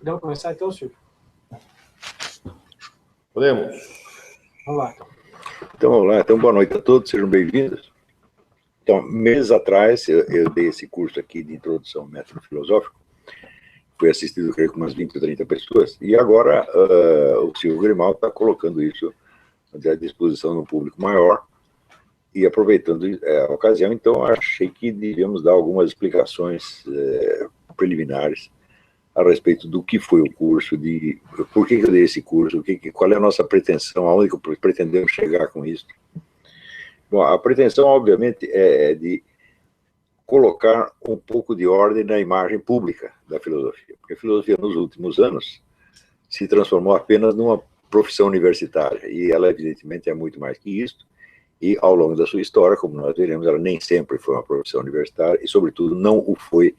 Podemos começar então, Silvio? Podemos? Vamos lá, então. Então, vamos lá. Então, boa noite a todos, sejam bem-vindos. Então, meses atrás, eu dei esse curso aqui de introdução ao método filosófico, foi assistido, creio, com umas 20 ou 30 pessoas, e agora o Silvio Grimaldi está colocando isso à disposição de um público maior, e aproveitando a ocasião, então, achei que devíamos dar algumas explicações preliminares a respeito do que foi o curso, de por que eu dei esse curso, qual é a nossa pretensão, aonde que pretendemos chegar com isso. Bom, a pretensão, obviamente, é de colocar um pouco de ordem na imagem pública da filosofia, porque a filosofia, nos últimos anos, se transformou apenas numa profissão universitária, e ela, evidentemente, é muito mais que isso, e, ao longo da sua história, como nós veremos, ela nem sempre foi uma profissão universitária, e, sobretudo, não o foi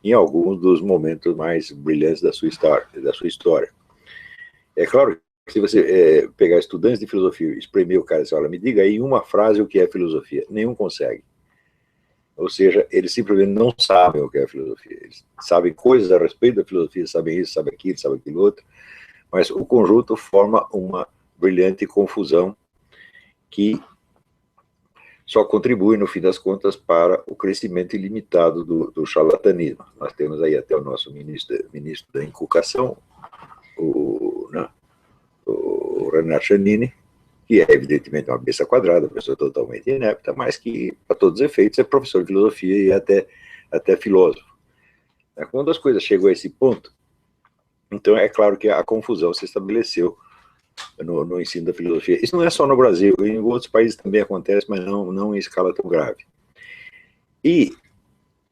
em alguns dos momentos mais brilhantes da sua história. É claro que se você pegar estudantes de filosofia e espremer o cara e dizer, olha, me diga aí em uma frase o que é filosofia, nenhum consegue. Ou seja, eles simplesmente não sabem o que é filosofia. Eles sabem coisas a respeito da filosofia, sabem isso, sabem aquilo outro, mas o conjunto forma uma brilhante confusão que só contribui, no fim das contas, para o crescimento ilimitado do charlatanismo. Nós temos aí até o nosso ministro da Inculcação, o Renato Giannini, que é, evidentemente, uma besta quadrada, uma pessoa totalmente inepta, mas que, para todos os efeitos, é professor de filosofia e até filósofo. Quando as coisas chegam a esse ponto, então é claro que a confusão se estabeleceu no ensino da filosofia. Isso não é só no Brasil, em outros países também acontece, mas não em escala tão grave. E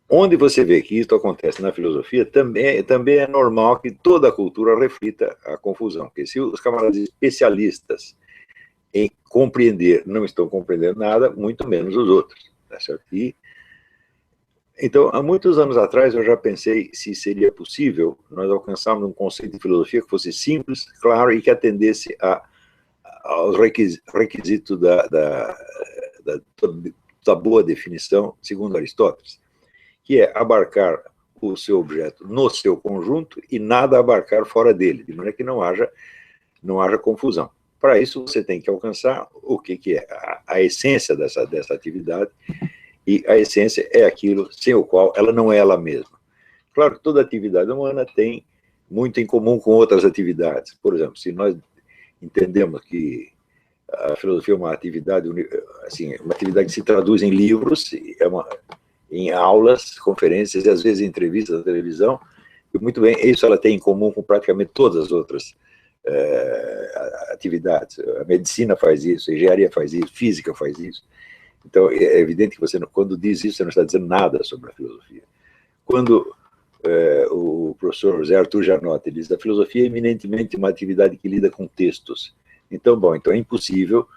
onde você vê que isso acontece na filosofia, também é normal que toda a cultura reflita a confusão, porque se os camaradas especialistas em compreender não estão compreendendo nada, muito menos os outros. Tá certo? Então, há muitos anos atrás, eu já pensei se seria possível nós alcançarmos um conceito de filosofia que fosse simples, claro, e que atendesse aos requisitos da boa definição, segundo Aristóteles, que é abarcar o seu objeto no seu conjunto e nada abarcar fora dele, de maneira que não haja confusão. Para isso, você tem que alcançar o que é a essência dessa atividade, e a essência é aquilo sem o qual ela não é ela mesma. Claro que toda atividade humana tem muito em comum com outras atividades. Por exemplo, se nós entendemos que a filosofia é uma atividade, assim, uma atividade que se traduz em livros, em aulas, conferências e às vezes em entrevistas na televisão, e muito bem, isso ela tem em comum com praticamente todas as outras atividades. A medicina faz isso, a engenharia faz isso, física faz isso. Então, é evidente que você, quando diz isso, você não está dizendo nada sobre a filosofia. Quando o professor José Arthur Janotti diz que a filosofia é eminentemente uma atividade que lida com textos. Então é impossível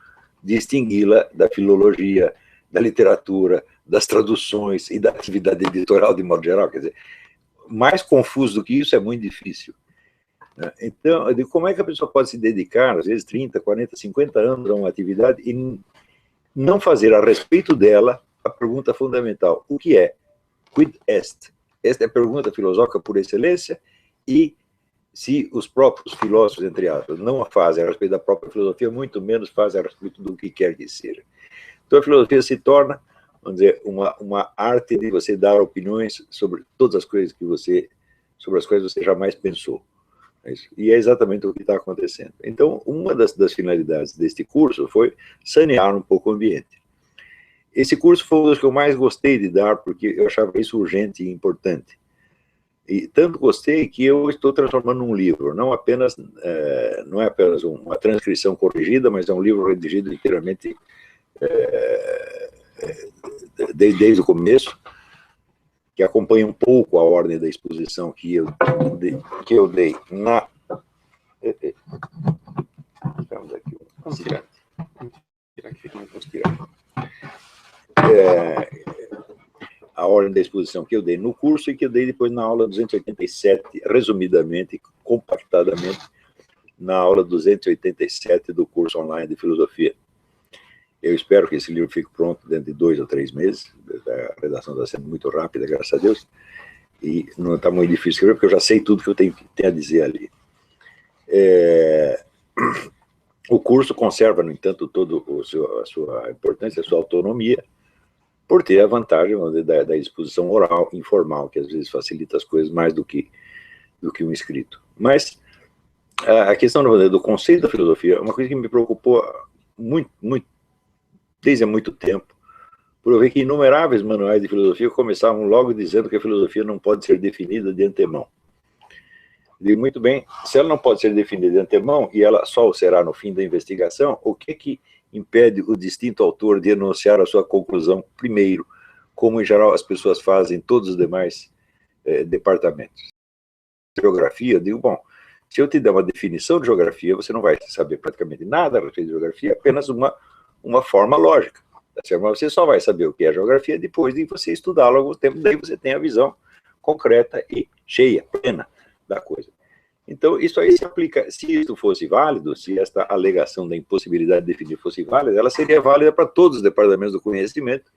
distingui-la da filologia, da literatura, das traduções e da atividade editorial de modo geral. Quer dizer, mais confuso do que isso é muito difícil. Então, como é que a pessoa pode se dedicar, às vezes 30, 40, 50 anos a uma atividade e não fazer a respeito dela a pergunta fundamental: o que é? Quid est? Esta é a pergunta filosófica por excelência, e se os próprios filósofos, entre aspas, não a fazem a respeito da própria filosofia, muito menos fazem a respeito do que quer que seja. Então a filosofia se torna, vamos dizer, uma arte de você dar opiniões sobre todas as coisas sobre as quais você jamais pensou. E é exatamente o que está acontecendo. Então, uma das finalidades deste curso foi sanear um pouco o ambiente. Esse curso foi um dos que eu mais gostei de dar, porque eu achava isso urgente e importante. E tanto gostei que eu estou transformando num livro, não é apenas uma transcrição corrigida, mas é um livro redigido inteiramente desde o começo, que acompanha um pouco a ordem da exposição que eu dei na... Estamos aqui, vamos tirar aqui, vamos tirar. A ordem da exposição que eu dei no curso e que eu dei depois na aula 287, resumidamente, compactadamente, na aula 287 do curso online de filosofia. Eu espero que esse livro fique pronto dentro de 2 ou 3 meses. A redação está sendo muito rápida, graças a Deus. e não está muito difícil escrever, porque eu já sei tudo que eu tenho a dizer ali. O curso conserva, no entanto, todo a sua importância, a sua autonomia, por ter a vantagem da exposição oral, informal, que às vezes facilita as coisas mais do que um escrito. Mas a questão do conceito da filosofia é uma coisa que me preocupou muito, desde há muito tempo, por eu ver que inumeráveis manuais de filosofia começavam logo dizendo que a filosofia não pode ser definida de antemão. Digo, muito bem, se ela não pode ser definida de antemão, e ela só o será no fim da investigação, o que impede o distinto autor de enunciar a sua conclusão primeiro, como em geral as pessoas fazem em todos os demais departamentos? Geografia, eu digo, bom, se eu te der uma definição de geografia, você não vai saber praticamente nada a respeito de geografia, apenas uma forma lógica. Mas você só vai saber o que é geografia depois de você estudá-lo algum tempo, daí você tem a visão concreta e cheia, plena da coisa. Então, isso aí se aplica, se isso fosse válido, se esta alegação da impossibilidade de definir fosse válida, ela seria válida para todos os departamentos do conhecimento,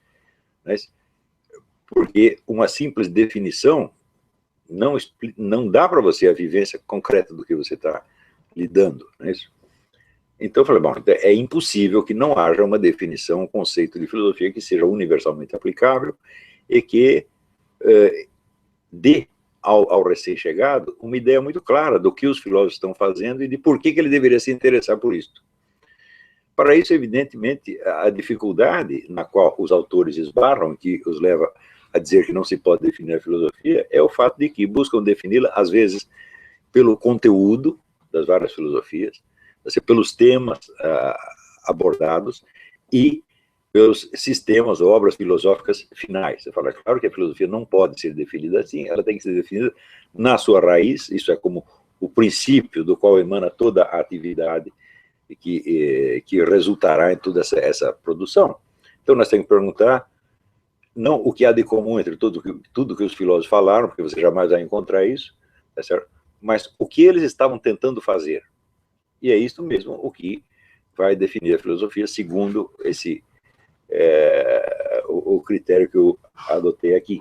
né? Porque uma simples definição não dá para você a vivência concreta do que você está lidando, não é isso? Então eu falei, bom, é impossível que não haja uma definição, um conceito de filosofia que seja universalmente aplicável e que dê ao recém-chegado uma ideia muito clara do que os filósofos estão fazendo e de por que ele deveria se interessar por isso. Para isso, evidentemente, a dificuldade na qual os autores esbarram, que os leva a dizer que não se pode definir a filosofia, é o fato de que buscam defini-la, às vezes, pelo conteúdo das várias filosofias, pelos temas abordados e pelos sistemas ou obras filosóficas finais. Você fala, claro que a filosofia não pode ser definida assim, ela tem que ser definida na sua raiz, isso é como o princípio do qual emana toda a atividade que resultará em toda essa produção. Então nós temos que perguntar, não o que há de comum entre tudo que os filósofos falaram, porque você jamais vai encontrar isso, tá certo? Mas o que eles estavam tentando fazer. E é isso mesmo o que vai definir a filosofia, segundo o critério que eu adotei aqui.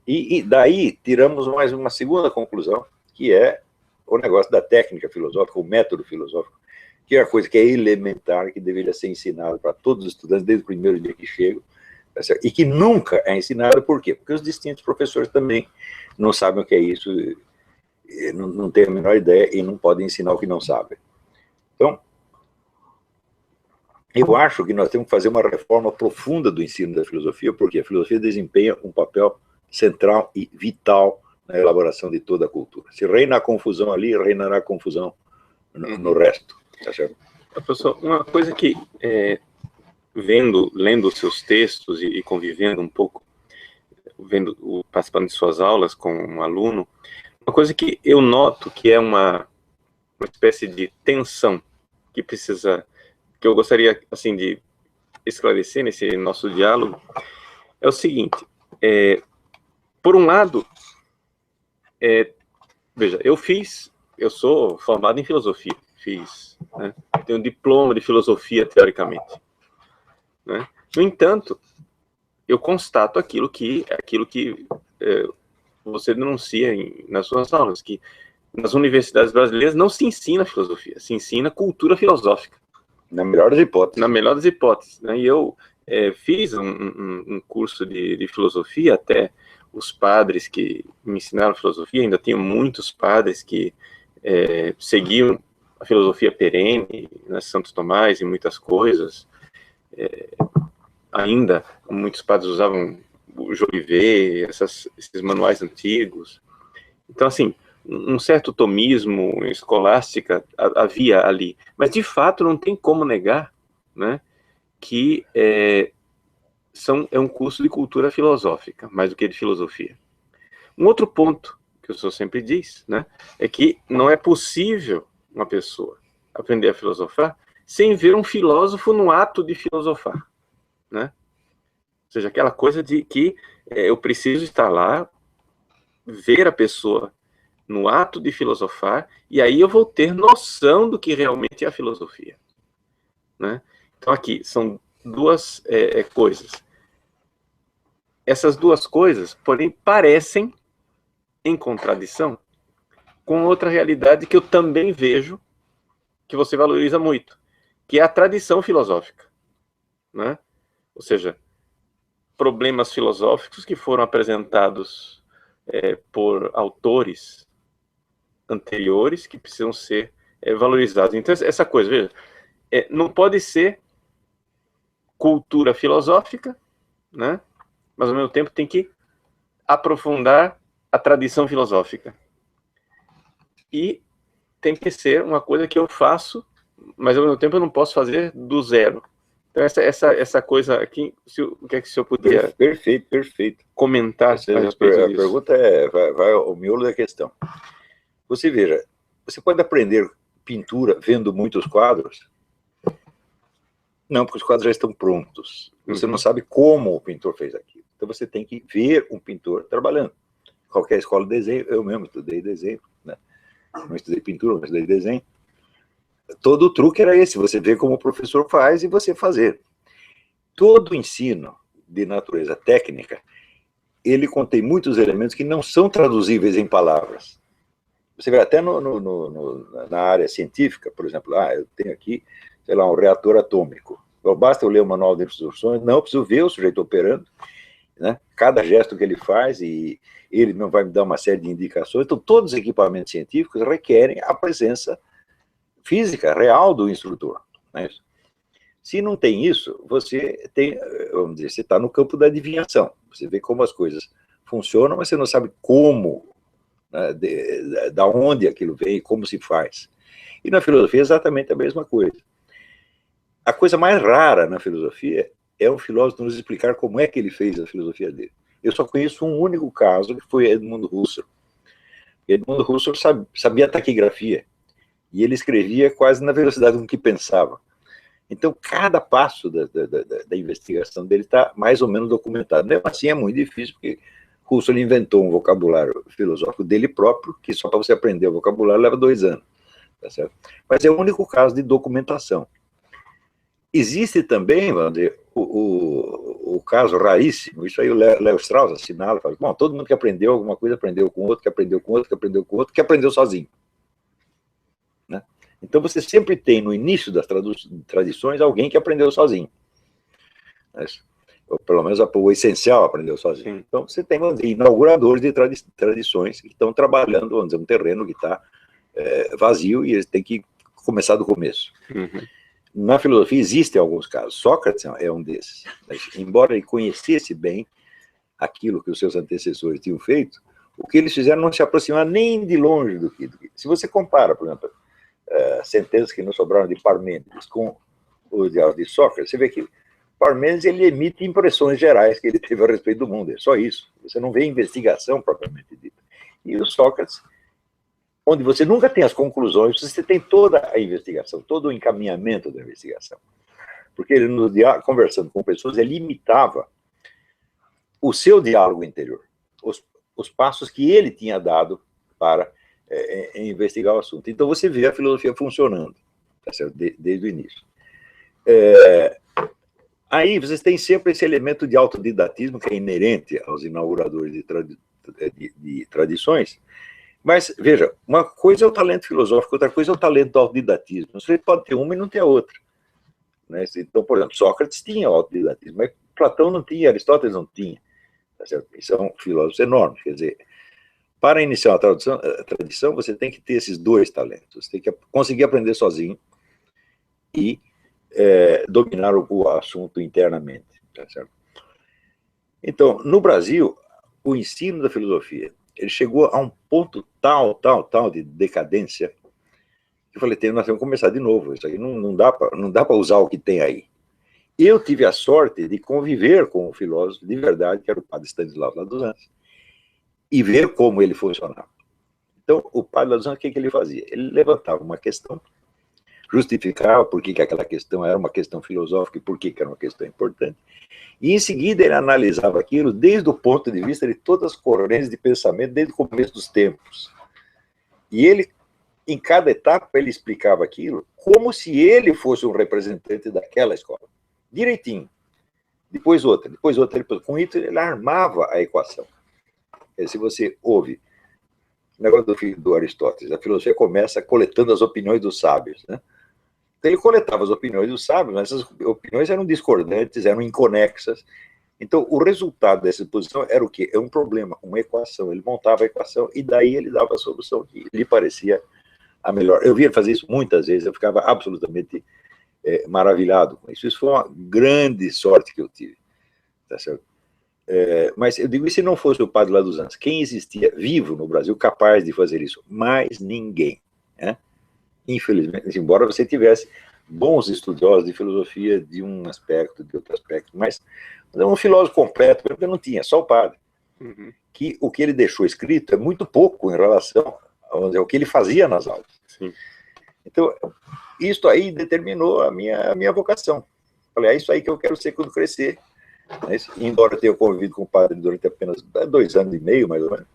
E daí tiramos mais uma segunda conclusão, que é o negócio da técnica filosófica, o método filosófico, que é a coisa que é elementar, que deveria ser ensinado para todos os estudantes desde o primeiro dia que chegam, e que nunca é ensinado. Por quê? Porque os distintos professores também não sabem o que é isso, não têm a menor ideia e não podem ensinar o que não sabem. Então, eu acho que nós temos que fazer uma reforma profunda do ensino da filosofia, porque a filosofia desempenha um papel central e vital na elaboração de toda a cultura. Se reina a confusão ali, reinará a confusão no resto. Tá certo? Professor, uma coisa que, lendo os seus textos e convivendo um pouco, participando de suas aulas com um aluno, uma coisa que eu noto que é uma espécie de tensão que eu gostaria, assim, de esclarecer nesse nosso diálogo, é o seguinte, por um lado, veja, eu sou formado em filosofia, né, tenho um diploma de filosofia, teoricamente, né? No entanto, eu constato aquilo que você denuncia nas suas aulas, que nas universidades brasileiras não se ensina filosofia, se ensina cultura filosófica. Na melhor das hipóteses. Na melhor das hipóteses, né? E eu fiz um curso de filosofia, até os padres que me ensinaram filosofia, ainda tinha muitos padres que seguiam a filosofia perene, né, Santo Tomás e muitas coisas. Ainda muitos padres usavam o Jolivet, esses manuais antigos. Então, assim, um certo tomismo escolástica havia ali, mas de fato não tem como negar, né, que é um curso de cultura filosófica, mais do que de filosofia. Um outro ponto que o senhor sempre diz, né, é que não é possível uma pessoa aprender a filosofar sem ver um filósofo no ato de filosofar, né? Ou seja, aquela coisa de que eu preciso estar lá, ver a pessoa no ato de filosofar, e aí eu vou ter noção do que realmente é a filosofia, né? Então aqui são duas coisas. Essas duas coisas, porém, parecem em contradição com outra realidade que eu também vejo que você valoriza muito, que é a tradição filosófica, né? Ou seja, problemas filosóficos que foram apresentados por autores anteriores que precisam ser valorizados. Então, essa coisa, veja, não pode ser cultura filosófica, né? Mas, ao mesmo tempo, tem que aprofundar a tradição filosófica. E tem que ser uma coisa que eu faço, mas, ao mesmo tempo, eu não posso fazer do zero. Então, essa coisa aqui, o que é que o senhor podia Perfeito. comentar a respeito A disso? pergunta vai ao miolo da questão. Você veja, você pode aprender pintura vendo muitos quadros? Não, porque os quadros já estão prontos. Você não sabe como o pintor fez aquilo. Então você tem que ver um pintor trabalhando. Qualquer escola de desenho, eu mesmo estudei desenho, né? Não estudei pintura, mas estudei desenho. Todo o truque era esse, você vê como o professor faz e você fazer. Todo o ensino de natureza técnica, ele contém muitos elementos que não são traduzíveis em palavras. Você vê até na área científica, por exemplo, eu tenho aqui, sei lá, um reator atômico. Basta eu ler o manual de instruções, não, eu preciso ver o sujeito operando, né? Cada gesto que ele faz, e ele não vai me dar uma série de indicações. Então, todos os equipamentos científicos requerem a presença física, real do instrutor. Não é isso? Se não tem isso, você tem, vamos dizer, você está no campo da adivinhação. Você vê como as coisas funcionam, mas você não sabe como, né, da onde aquilo vem, como se faz. E na filosofia é exatamente a mesma coisa. A coisa mais rara na filosofia é um filósofo nos explicar como é que ele fez a filosofia dele. Eu só conheço um único caso, que foi Edmund Husserl. Edmund Husserl sabia taquigrafia, e ele escrevia quase na velocidade com que pensava. Então, cada passo da investigação dele está mais ou menos documentado. Mesmo assim, é muito difícil, porque Husserl inventou um vocabulário filosófico dele próprio, que só para você aprender o vocabulário leva 2 anos. Tá certo? Mas é o único caso de documentação. Existe também, vamos dizer, o caso raríssimo, isso aí o Léo Strauss assinala, fala, bom, todo mundo que aprendeu alguma coisa aprendeu com outro, que aprendeu com outro, que aprendeu com outro, que aprendeu sozinho. Né? Então você sempre tem no início das tradições alguém que aprendeu sozinho. Ou pelo menos o essencial aprendeu sozinho. Então você tem, vamos dizer, inauguradores de tradições que estão trabalhando, vamos dizer, um terreno que está vazio e eles têm que começar do começo. Na filosofia existem alguns casos. Sócrates é um desses. Embora ele conhecesse bem aquilo que os seus antecessores tinham feito, o que eles fizeram não se aproximar nem de longe do que... Se você compara, por exemplo, sentenças que não sobraram de Parmênides com o de Sócrates, você vê que Parmênides ele emite impressões gerais que ele teve a respeito do mundo. É só isso. Você não vê investigação propriamente dita. E o Sócrates, onde você nunca tem as conclusões, você tem toda a investigação, todo o encaminhamento da investigação. Porque ele, conversando com pessoas, ele imitava o seu diálogo interior, os passos que ele tinha dado para investigar o assunto. Então você vê a filosofia funcionando, tá certo? Desde o início. Aí vocês têm sempre esse elemento de autodidatismo que é inerente aos inauguradores de tradições. Mas, veja, uma coisa é o talento filosófico, outra coisa é o talento do autodidatismo. Você pode ter uma e não ter a outra. Né? Então, por exemplo, Sócrates tinha autodidatismo, mas Platão não tinha, Aristóteles não tinha. Tá certo? E são filósofos enormes. Quer dizer, para iniciar a tradição, você tem que ter esses 2 talentos. Você tem que conseguir aprender sozinho e dominar o assunto internamente. Tá certo? Então, no Brasil, o ensino da filosofia ele chegou a um ponto tal de decadência, que eu falei, nós temos que começar de novo, isso aí não dá para usar o que tem aí. Eu tive a sorte de conviver com um filósofo de verdade, que era o padre Stanislau lá dos Anjos, e ver como ele funcionava. Então, o padre lá dos Anjos, o que ele fazia? Ele levantava uma questão, justificava por que aquela questão era uma questão filosófica e por que era uma questão importante, e em seguida ele analisava aquilo desde o ponto de vista de todas as correntes de pensamento, desde o começo dos tempos. E ele, em cada etapa, ele explicava aquilo como se ele fosse um representante daquela escola. Direitinho. Depois outra. Com isso ele armava a equação. Se você ouve o negócio do Aristóteles. A filosofia começa coletando as opiniões dos sábios, né? Então, ele coletava as opiniões dos sábios, mas essas opiniões eram discordantes, eram inconexas. Então, o resultado dessa exposição era o quê? É um problema, uma equação. Ele montava a equação e daí ele dava a solução que lhe parecia a melhor. Eu via fazer isso muitas vezes, eu ficava absolutamente maravilhado com isso. Isso foi uma grande sorte que eu tive. Tá certo? Mas eu digo, e se não fosse o padre lá dos Anjos? Quem existia vivo no Brasil capaz de fazer isso? Mais ninguém. Né? Infelizmente, embora você tivesse bons estudiosos de filosofia de um aspecto, de outro aspecto, mas um filósofo completo, eu não tinha, só o padre. Uhum. Que o que ele deixou escrito é muito pouco em relação ao que ele fazia nas aulas. Sim. Então, isso aí determinou a minha vocação. Falei, é isso aí que eu quero ser quando crescer. Embora eu tenha convivido com o padre durante apenas 2 anos e meio, mais ou menos,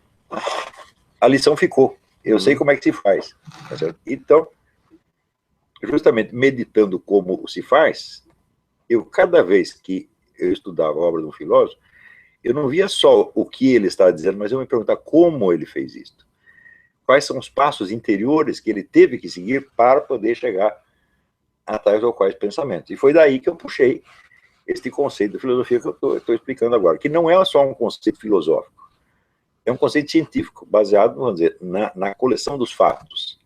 a lição ficou. Eu sei como é que se faz. Tá certo? Então, justamente meditando como se faz, cada vez que eu estudava a obra de um filósofo, eu não via só o que ele estava dizendo, mas eu me perguntava como ele fez isso. Quais são os passos interiores que ele teve que seguir para poder chegar a tais ou quais pensamentos. E foi daí que eu puxei este conceito de filosofia que eu estou explicando agora, que não é só um conceito filosófico, é um conceito científico, baseado, vamos dizer, na coleção dos fatos.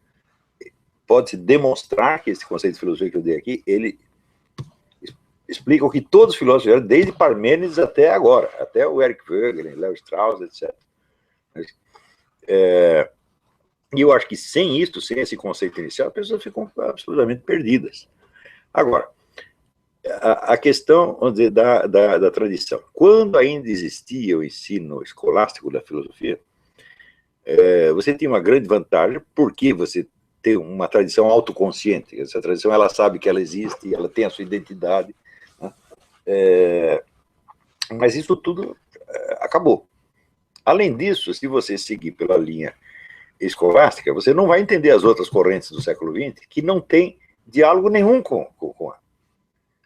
Pode-se demonstrar que esse conceito de filosofia que eu dei aqui, ele explica o que todos os filósofos fizeram, desde Parmênides até agora, até o Eric Voegelin, Léo Strauss, etc. E eu acho que sem isso, sem esse conceito inicial, as pessoas ficam absolutamente perdidas. Agora, a questão, vamos dizer, da tradição. Quando ainda existia o ensino escolástico da filosofia, você tinha uma grande vantagem, porque você tem uma tradição autoconsciente. Essa tradição, ela sabe que ela existe, ela tem a sua identidade. Né? Mas isso tudo acabou. Além disso, se você seguir pela linha escolástica, você não vai entender as outras correntes do século XX, que não tem diálogo nenhum com a.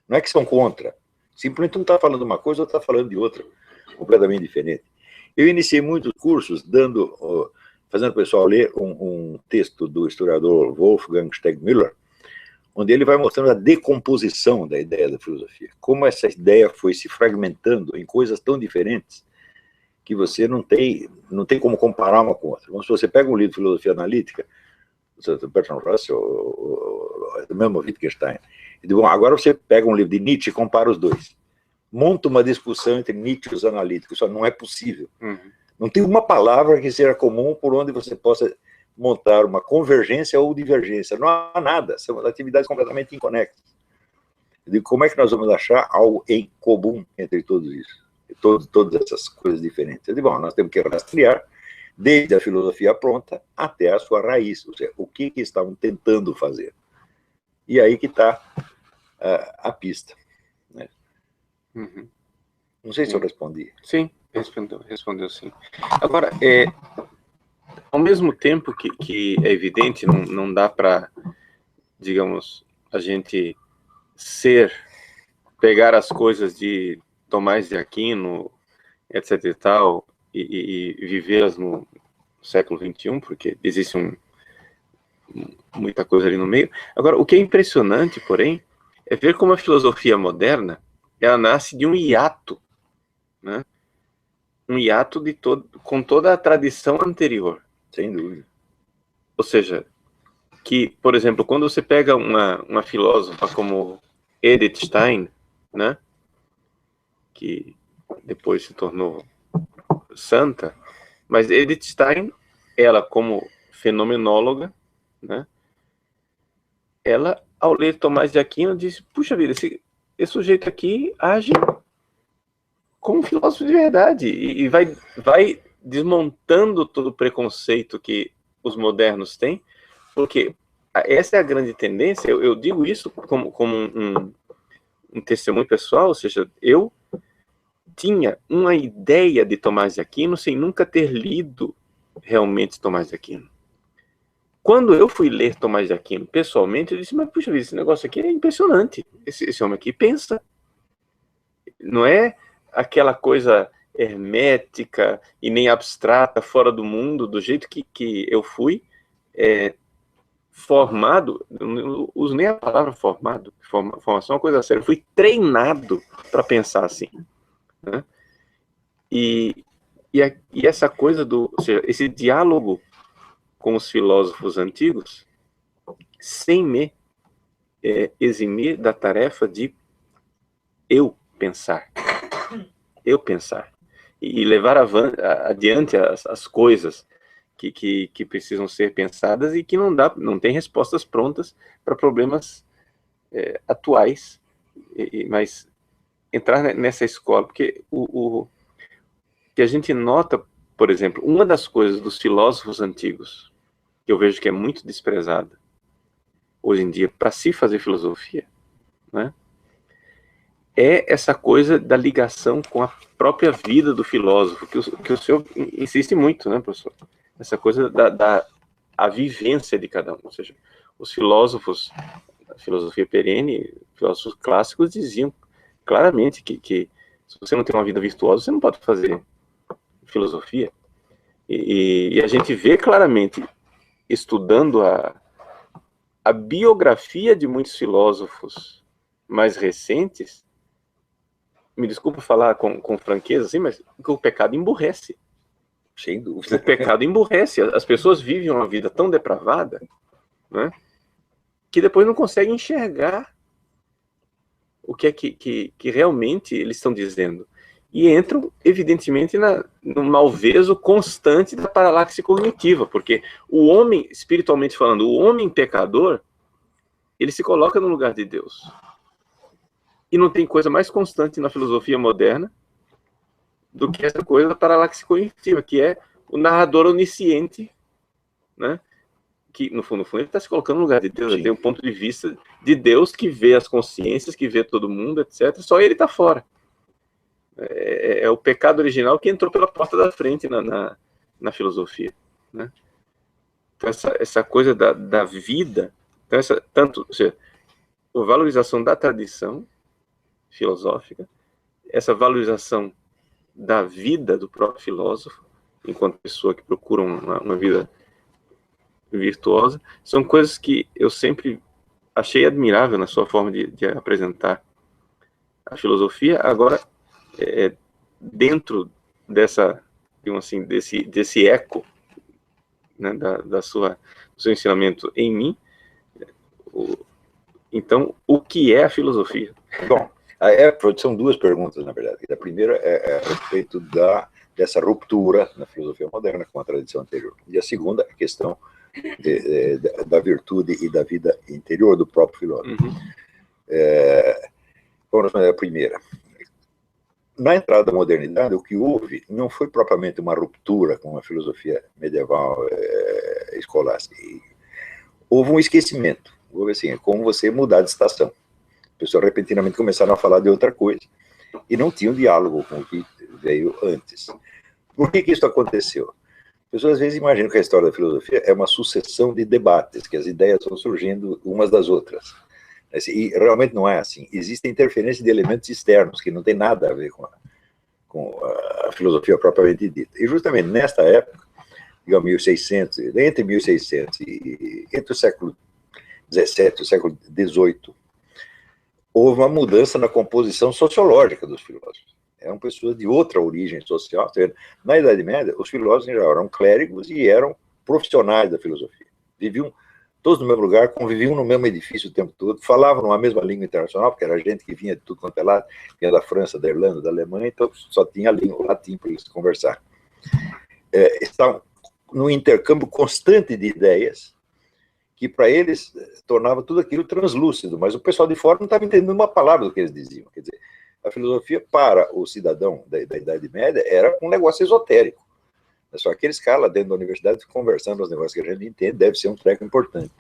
Não é que são contra. Simplesmente um está falando uma coisa, outro está falando de outra, completamente diferente. Eu iniciei muitos cursos fazendo o pessoal ler um texto do historiador Wolfgang Stegmüller, onde ele vai mostrando a decomposição da ideia da filosofia. Como essa ideia foi se fragmentando em coisas tão diferentes que você não tem como comparar uma com outra. Então, se você pega um livro de filosofia analítica, do Bertrand Russell, do mesmo Wittgenstein, e diz, bom, agora você pega um livro de Nietzsche e compara os dois. Monta uma discussão entre Nietzsche e os analíticos. Isso não é possível. Uhum. Não tem uma palavra que seja comum por onde você possa montar uma convergência ou divergência. Não há nada. São atividades completamente inconexas. Eu digo, como é que nós vamos achar algo em comum entre todos isso? Todas essas coisas diferentes. Eu digo, bom, nós temos que rastrear desde a filosofia pronta até a sua raiz, ou seja, o que estavam tentando fazer. E aí que está a pista. Né? Uhum. Não sei se eu respondi. Sim, respondeu sim. Agora, ao mesmo tempo que é evidente, não dá para, digamos, a gente pegar as coisas de Tomás de Aquino, etc e tal, e vivê-las no século XXI, porque existe muita coisa ali no meio. Agora, o que é impressionante, porém, é ver como a filosofia moderna, ela nasce de um hiato, né? Um hiato com toda a tradição anterior. Sem dúvida. Ou seja, que, por exemplo, quando você pega uma filósofa como Edith Stein, né? Que depois se tornou santa, mas Edith Stein, ela como fenomenóloga, né? Ela, ao ler Tomás de Aquino, disse, puxa vida, esse sujeito aqui age como um filósofo de verdade, e vai desmontando todo o preconceito que os modernos têm, porque essa é a grande tendência. Eu digo isso como um testemunho pessoal, ou seja, eu tinha uma ideia de Tomás de Aquino sem nunca ter lido realmente Tomás de Aquino. Quando eu fui ler Tomás de Aquino pessoalmente, eu disse, mas puxa vida, esse negócio aqui é impressionante. Esse homem aqui pensa. Não é aquela coisa hermética e nem abstrata, fora do mundo, do jeito que eu fui formado, não uso nem a palavra formado, formação é uma coisa séria, eu fui treinado para pensar assim, né? E essa coisa ou seja, esse diálogo com os filósofos antigos, sem me eximir da tarefa de eu pensar, e levar adiante as coisas que precisam ser pensadas e que não tem respostas prontas para problemas atuais, mas entrar nessa escola, porque o que a gente nota, por exemplo, uma das coisas dos filósofos antigos, que eu vejo que é muito desprezada hoje em dia para se fazer filosofia, né, é essa coisa da ligação com a própria vida do filósofo, que o senhor insiste muito, né, professor? Essa coisa a vivência de cada um. Ou seja, os filósofos, a filosofia perene, filósofos clássicos diziam claramente que se você não tem uma vida virtuosa, você não pode fazer filosofia. E a gente vê claramente, estudando a biografia de muitos filósofos mais recentes, me desculpa falar com franqueza, assim, mas o pecado emburrece. Sem dúvida. O pecado emburrece. As pessoas vivem uma vida tão depravada, né, que depois não conseguem enxergar o que é que realmente eles estão dizendo. E entram, evidentemente, no malveso constante da paralaxe cognitiva, porque o homem, espiritualmente falando, o homem pecador, ele se coloca no lugar de Deus. E não tem coisa mais constante na filosofia moderna do que essa coisa da paralaxe cognitiva, que é o narrador onisciente, né? Que, no fundo, ele está se colocando no lugar de Deus. Ele tem um ponto de vista de Deus que vê as consciências, que vê todo mundo, etc. Só ele está fora. É o pecado original que entrou pela porta da frente na filosofia, né? Então, essa coisa da vida, então ou seja, a valorização da tradição filosófica, essa valorização da vida do próprio filósofo, enquanto pessoa que procura uma vida virtuosa, são coisas que eu sempre achei admirável na sua forma de apresentar a filosofia. Agora, dentro desse eco, né, do seu ensinamento em mim, então, o que é a filosofia? Bom, são duas perguntas, na verdade. A primeira é a respeito dessa ruptura na filosofia moderna com a tradição anterior. E a segunda, a questão da virtude e da vida interior do próprio filósofo. Uhum. Vamos responder a primeira. Na entrada da modernidade, o que houve não foi propriamente uma ruptura com a filosofia medieval escolástica. Houve um esquecimento. Houve assim, é como você mudar de estação. As pessoas repentinamente começaram a falar de outra coisa e não tinham diálogo com o que veio antes. Por que isso aconteceu? As pessoas às vezes imaginam que a história da filosofia é uma sucessão de debates, que as ideias vão surgindo umas das outras. E realmente não é assim. Existe interferência de elementos externos, que não tem nada a ver com a filosofia propriamente dita. E justamente nesta época, digamos, 1600, entre 1600 e entre o século XVII e o século XVIII, houve uma mudança na composição sociológica dos filósofos. Eram pessoas de outra origem social. Na Idade Média, os filósofos em geral eram clérigos e eram profissionais da filosofia. Viviam todos no mesmo lugar, conviviam no mesmo edifício o tempo todo, falavam numa mesma língua internacional, porque era gente que vinha de tudo quanto é lado, vinha da França, da Irlanda, da Alemanha, então só tinha o latim para eles conversar. Estavam num intercâmbio constante de ideias, que para eles tornava tudo aquilo translúcido, mas o pessoal de fora não estava entendendo uma palavra do que eles diziam. Quer dizer, a filosofia para o cidadão da Idade Média era um negócio esotérico. Só aqueles caras lá dentro da universidade conversando os negócios que a gente entende, deve ser um treco importante.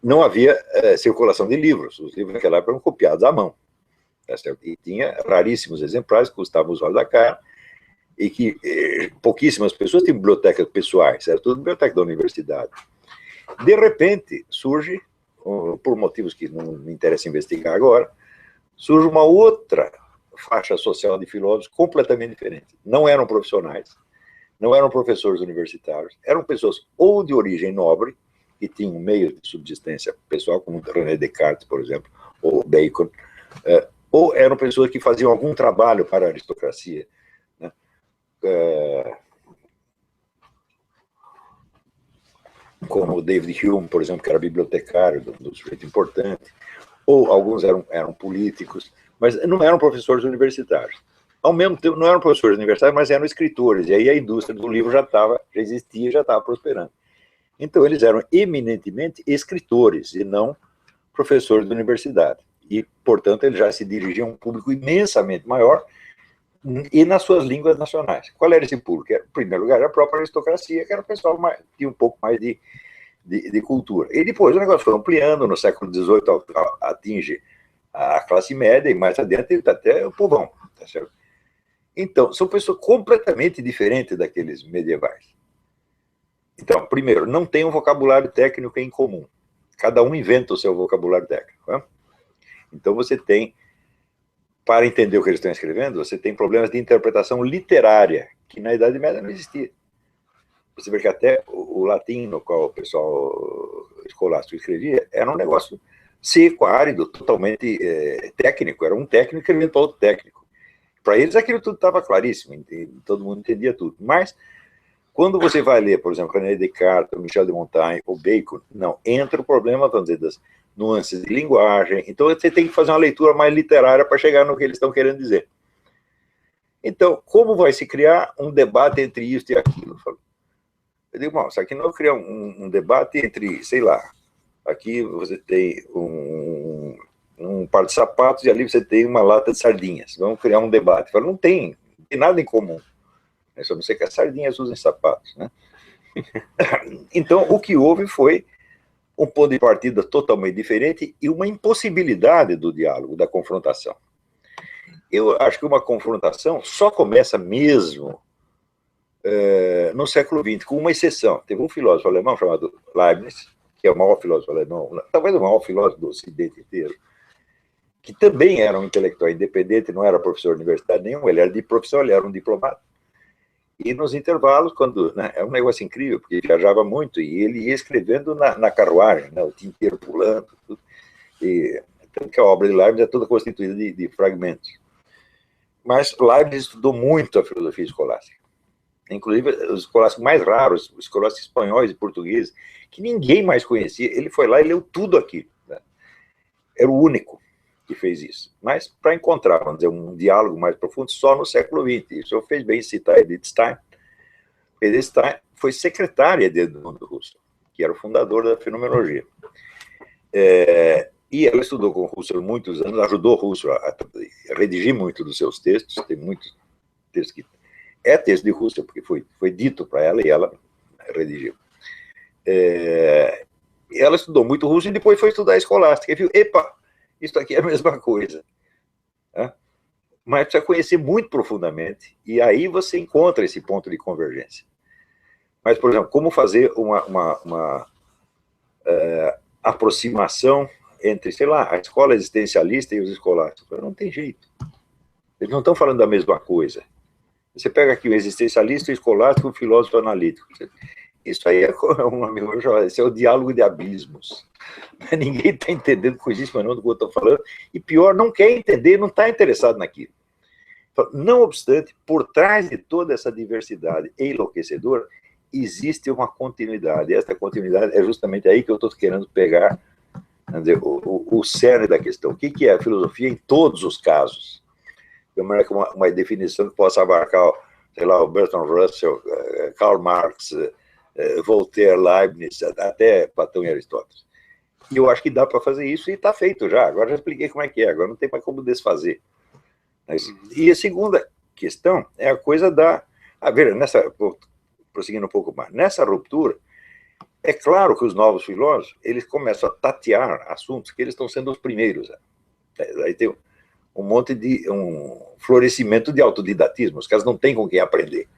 Não havia circulação de livros. Os livros naquela época eram copiados à mão. E tinha raríssimos exemplares que custavam os olhos da cara, e que pouquíssimas pessoas tinham bibliotecas pessoais, era tudo biblioteca da universidade. De repente, surge, por motivos que não me interessa investigar agora, surge uma outra faixa social de filósofos completamente diferente. Não eram profissionais, não eram professores universitários, eram pessoas ou de origem nobre, que tinham meio de subsistência pessoal, como René Descartes, por exemplo, ou Bacon, ou eram pessoas que faziam algum trabalho para a aristocracia, né? Como David Hume, por exemplo, que era bibliotecário do sujeito importante, ou alguns eram políticos, mas não eram professores universitários. Ao mesmo tempo, não eram professores universitários, mas eram escritores, e aí a indústria do livro já existia, já estava prosperando. Então, eles eram eminentemente escritores, e não professores da universidade. E, portanto, eles já se dirigiam a um público imensamente maior, e nas suas línguas nacionais. Qual era esse público? Em primeiro lugar, a própria aristocracia, que era o pessoal que tinha um pouco mais de cultura. E depois o negócio foi ampliando, no século XVIII atinge a classe média, e mais adiante até o povão. Tá certo? Então, são pessoas completamente diferentes daqueles medievais. Então, primeiro, não tem um vocabulário técnico em comum. Cada um inventa o seu vocabulário técnico. Né? Então, você tem, para entender o que eles estão escrevendo, você tem problemas de interpretação literária, que na Idade Média não existia. Você vê que até o latim, no qual o pessoal escolástico escrevia, era um negócio seco, árido, totalmente técnico. Era um técnico escrevendo para outro técnico. Para eles, aquilo tudo estava claríssimo, todo mundo entendia tudo. Mas, quando você vai ler, por exemplo, René Descartes, Michel de Montaigne, ou Bacon, não, entra o problema, vamos dizer, das nuances de linguagem. Então, você tem que fazer uma leitura mais literária para chegar no que eles estão querendo dizer. Então, como vai se criar um debate entre isso e aquilo? Eu digo, bom, isso aqui não é criar um debate entre, sei lá, aqui você tem um par de sapatos e ali você tem uma lata de sardinhas. Vamos criar um debate. Eu falo, não tem nada em comum. É só você que as sardinhas usam sapatos, né? Então, o que houve foi um ponto de partida totalmente diferente e uma impossibilidade do diálogo, da confrontação. Eu acho que uma confrontação só começa mesmo no século XX, com uma exceção. Teve um filósofo alemão chamado Leibniz, que é o maior filósofo alemão, talvez o maior filósofo do Ocidente inteiro, que também era um intelectual independente, não era professor universitário nenhum, ele era de profissão, ele era um diplomata. E nos intervalos, quando, né, é um negócio incrível, porque ele viajava muito, e ele ia escrevendo na carruagem, né, o dia inteiro pulando, tudo. E, tanto que a obra de Leibniz é toda constituída de fragmentos. Mas Leibniz estudou muito a filosofia escolástica. Inclusive, os escolásticos mais raros, os escolásticos espanhóis e portugueses, que ninguém mais conhecia, ele foi lá e leu tudo aquilo. Né? Era o único que fez isso. Mas, para encontrar, vamos dizer, um diálogo mais profundo, só no século XX. Isso fez bem citar Edith Stein. Edith Stein foi secretária de Edmundo Husserl, que era o fundador da fenomenologia. E ela estudou com Husserl muitos anos, ajudou Husserl a redigir muito dos seus textos, tem muitos textos que... É texto de Husserl, porque foi dito para ela e ela redigiu. Ela estudou muito Husserl e depois foi estudar a escolástica. E viu, epa, isso aqui é a mesma coisa. Mas precisa conhecer muito profundamente, e aí você encontra esse ponto de convergência. Mas, por exemplo, como fazer uma aproximação entre, sei lá, a escola existencialista e os escolásticos? Não tem jeito. Eles não estão falando da mesma coisa. Você pega aqui o existencialista, o escolástico, o filósofo analítico. Isso aí esse é o diálogo de abismos. Ninguém está entendendo coisíssima não do que eu estou falando, e pior, não quer entender, não está interessado naquilo. Não obstante, por trás de toda essa diversidade enlouquecedora, existe uma continuidade, e essa continuidade é justamente aí que eu estou querendo pegar, vamos dizer, o cerne da questão. O que é a filosofia em todos os casos? Uma definição que possa abarcar, sei lá, o Bertrand Russell, Karl Marx, Voltaire, Leibniz, até Platão e Aristóteles. E eu acho que dá para fazer isso, e está feito já. Agora já expliquei como é que é, agora não tem mais como desfazer. E a segunda questão é a coisa da... prosseguindo um pouco mais, nessa ruptura, é claro que os novos filósofos, eles começam a tatear assuntos que eles estão sendo os primeiros. Aí tem um florescimento de autodidatismo, os caras não têm com quem aprender.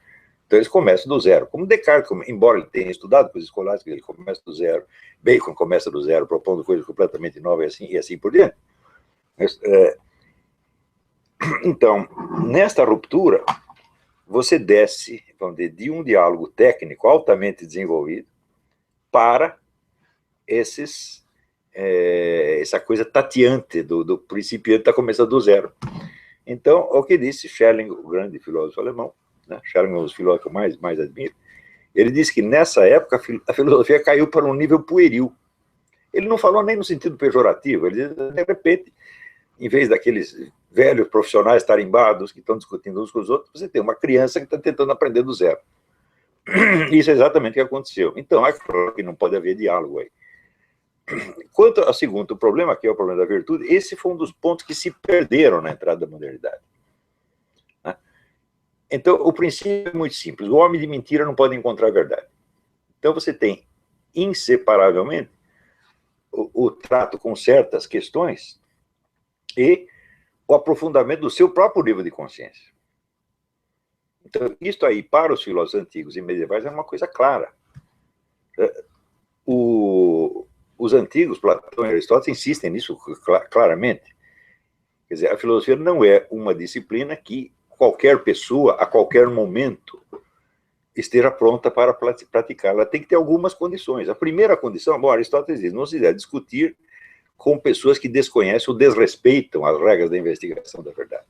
Então eles começam do zero. Como Descartes, embora ele tenha estudado coisas escolásticas, ele começa do zero. Bacon começa do zero, propondo coisas completamente novas e assim por diante. Mas, Então, nesta ruptura, você desce, vamos dizer, de um diálogo técnico altamente desenvolvido para essa coisa tateante do principiante está começando do zero. Então, o que disse Schelling, o grande filósofo alemão, né? Schelling é um dos filósofos que eu mais admiro, ele disse que nessa época a filosofia caiu para um nível pueril. Ele não falou nem no sentido pejorativo, ele disse, de repente, em vez daqueles velhos profissionais tarimbados que estão discutindo uns com os outros, você tem uma criança que está tentando aprender do zero. Isso é exatamente o que aconteceu. Então, é claro que não pode haver diálogo aí. Quanto ao segundo problema, que é o problema da virtude, esse foi um dos pontos que se perderam na entrada da modernidade. Então, o princípio é muito simples. O homem de mentira não pode encontrar a verdade. Então, você tem, inseparavelmente, o trato com certas questões e o aprofundamento do seu próprio nível de consciência. Então, isso aí, para os filósofos antigos e medievais, é uma coisa clara. Os antigos, Platão e Aristóteles, insistem nisso claramente. Quer dizer, a filosofia não é uma disciplina que qualquer pessoa, a qualquer momento, esteja pronta para praticar. Ela tem que ter algumas condições. A primeira condição, bom, Aristóteles diz, não se deve discutir com pessoas que desconhecem ou desrespeitam as regras da investigação da verdade.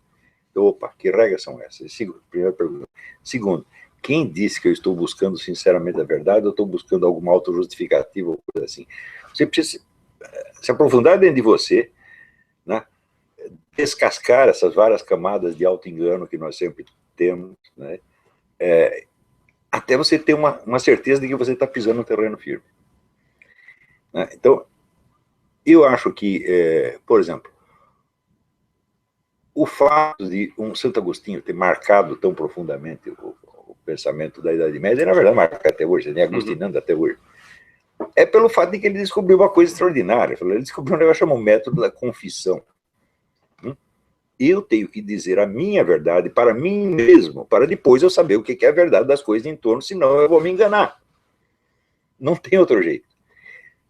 Então, opa, que regras são essas? Primeira pergunta. Segundo, quem disse que eu estou buscando sinceramente a verdade ou estou buscando alguma autojustificativa ou coisa assim? Você precisa se aprofundar dentro de você, né? Descascar essas várias camadas de auto-engano que nós sempre temos, né? Até você ter uma certeza de que você está pisando no terreno firme. Né? Então, eu acho que, por exemplo, o fato de um Santo Agostinho ter marcado tão profundamente o pensamento da Idade Média, na verdade, marca até hoje, né? Agostinando até hoje, é pelo fato de que ele descobriu uma coisa extraordinária. Ele descobriu um negócio chamado método da confissão. Eu tenho que dizer a minha verdade para mim mesmo, para depois eu saber o que é a verdade das coisas em torno, senão eu vou me enganar. Não tem outro jeito.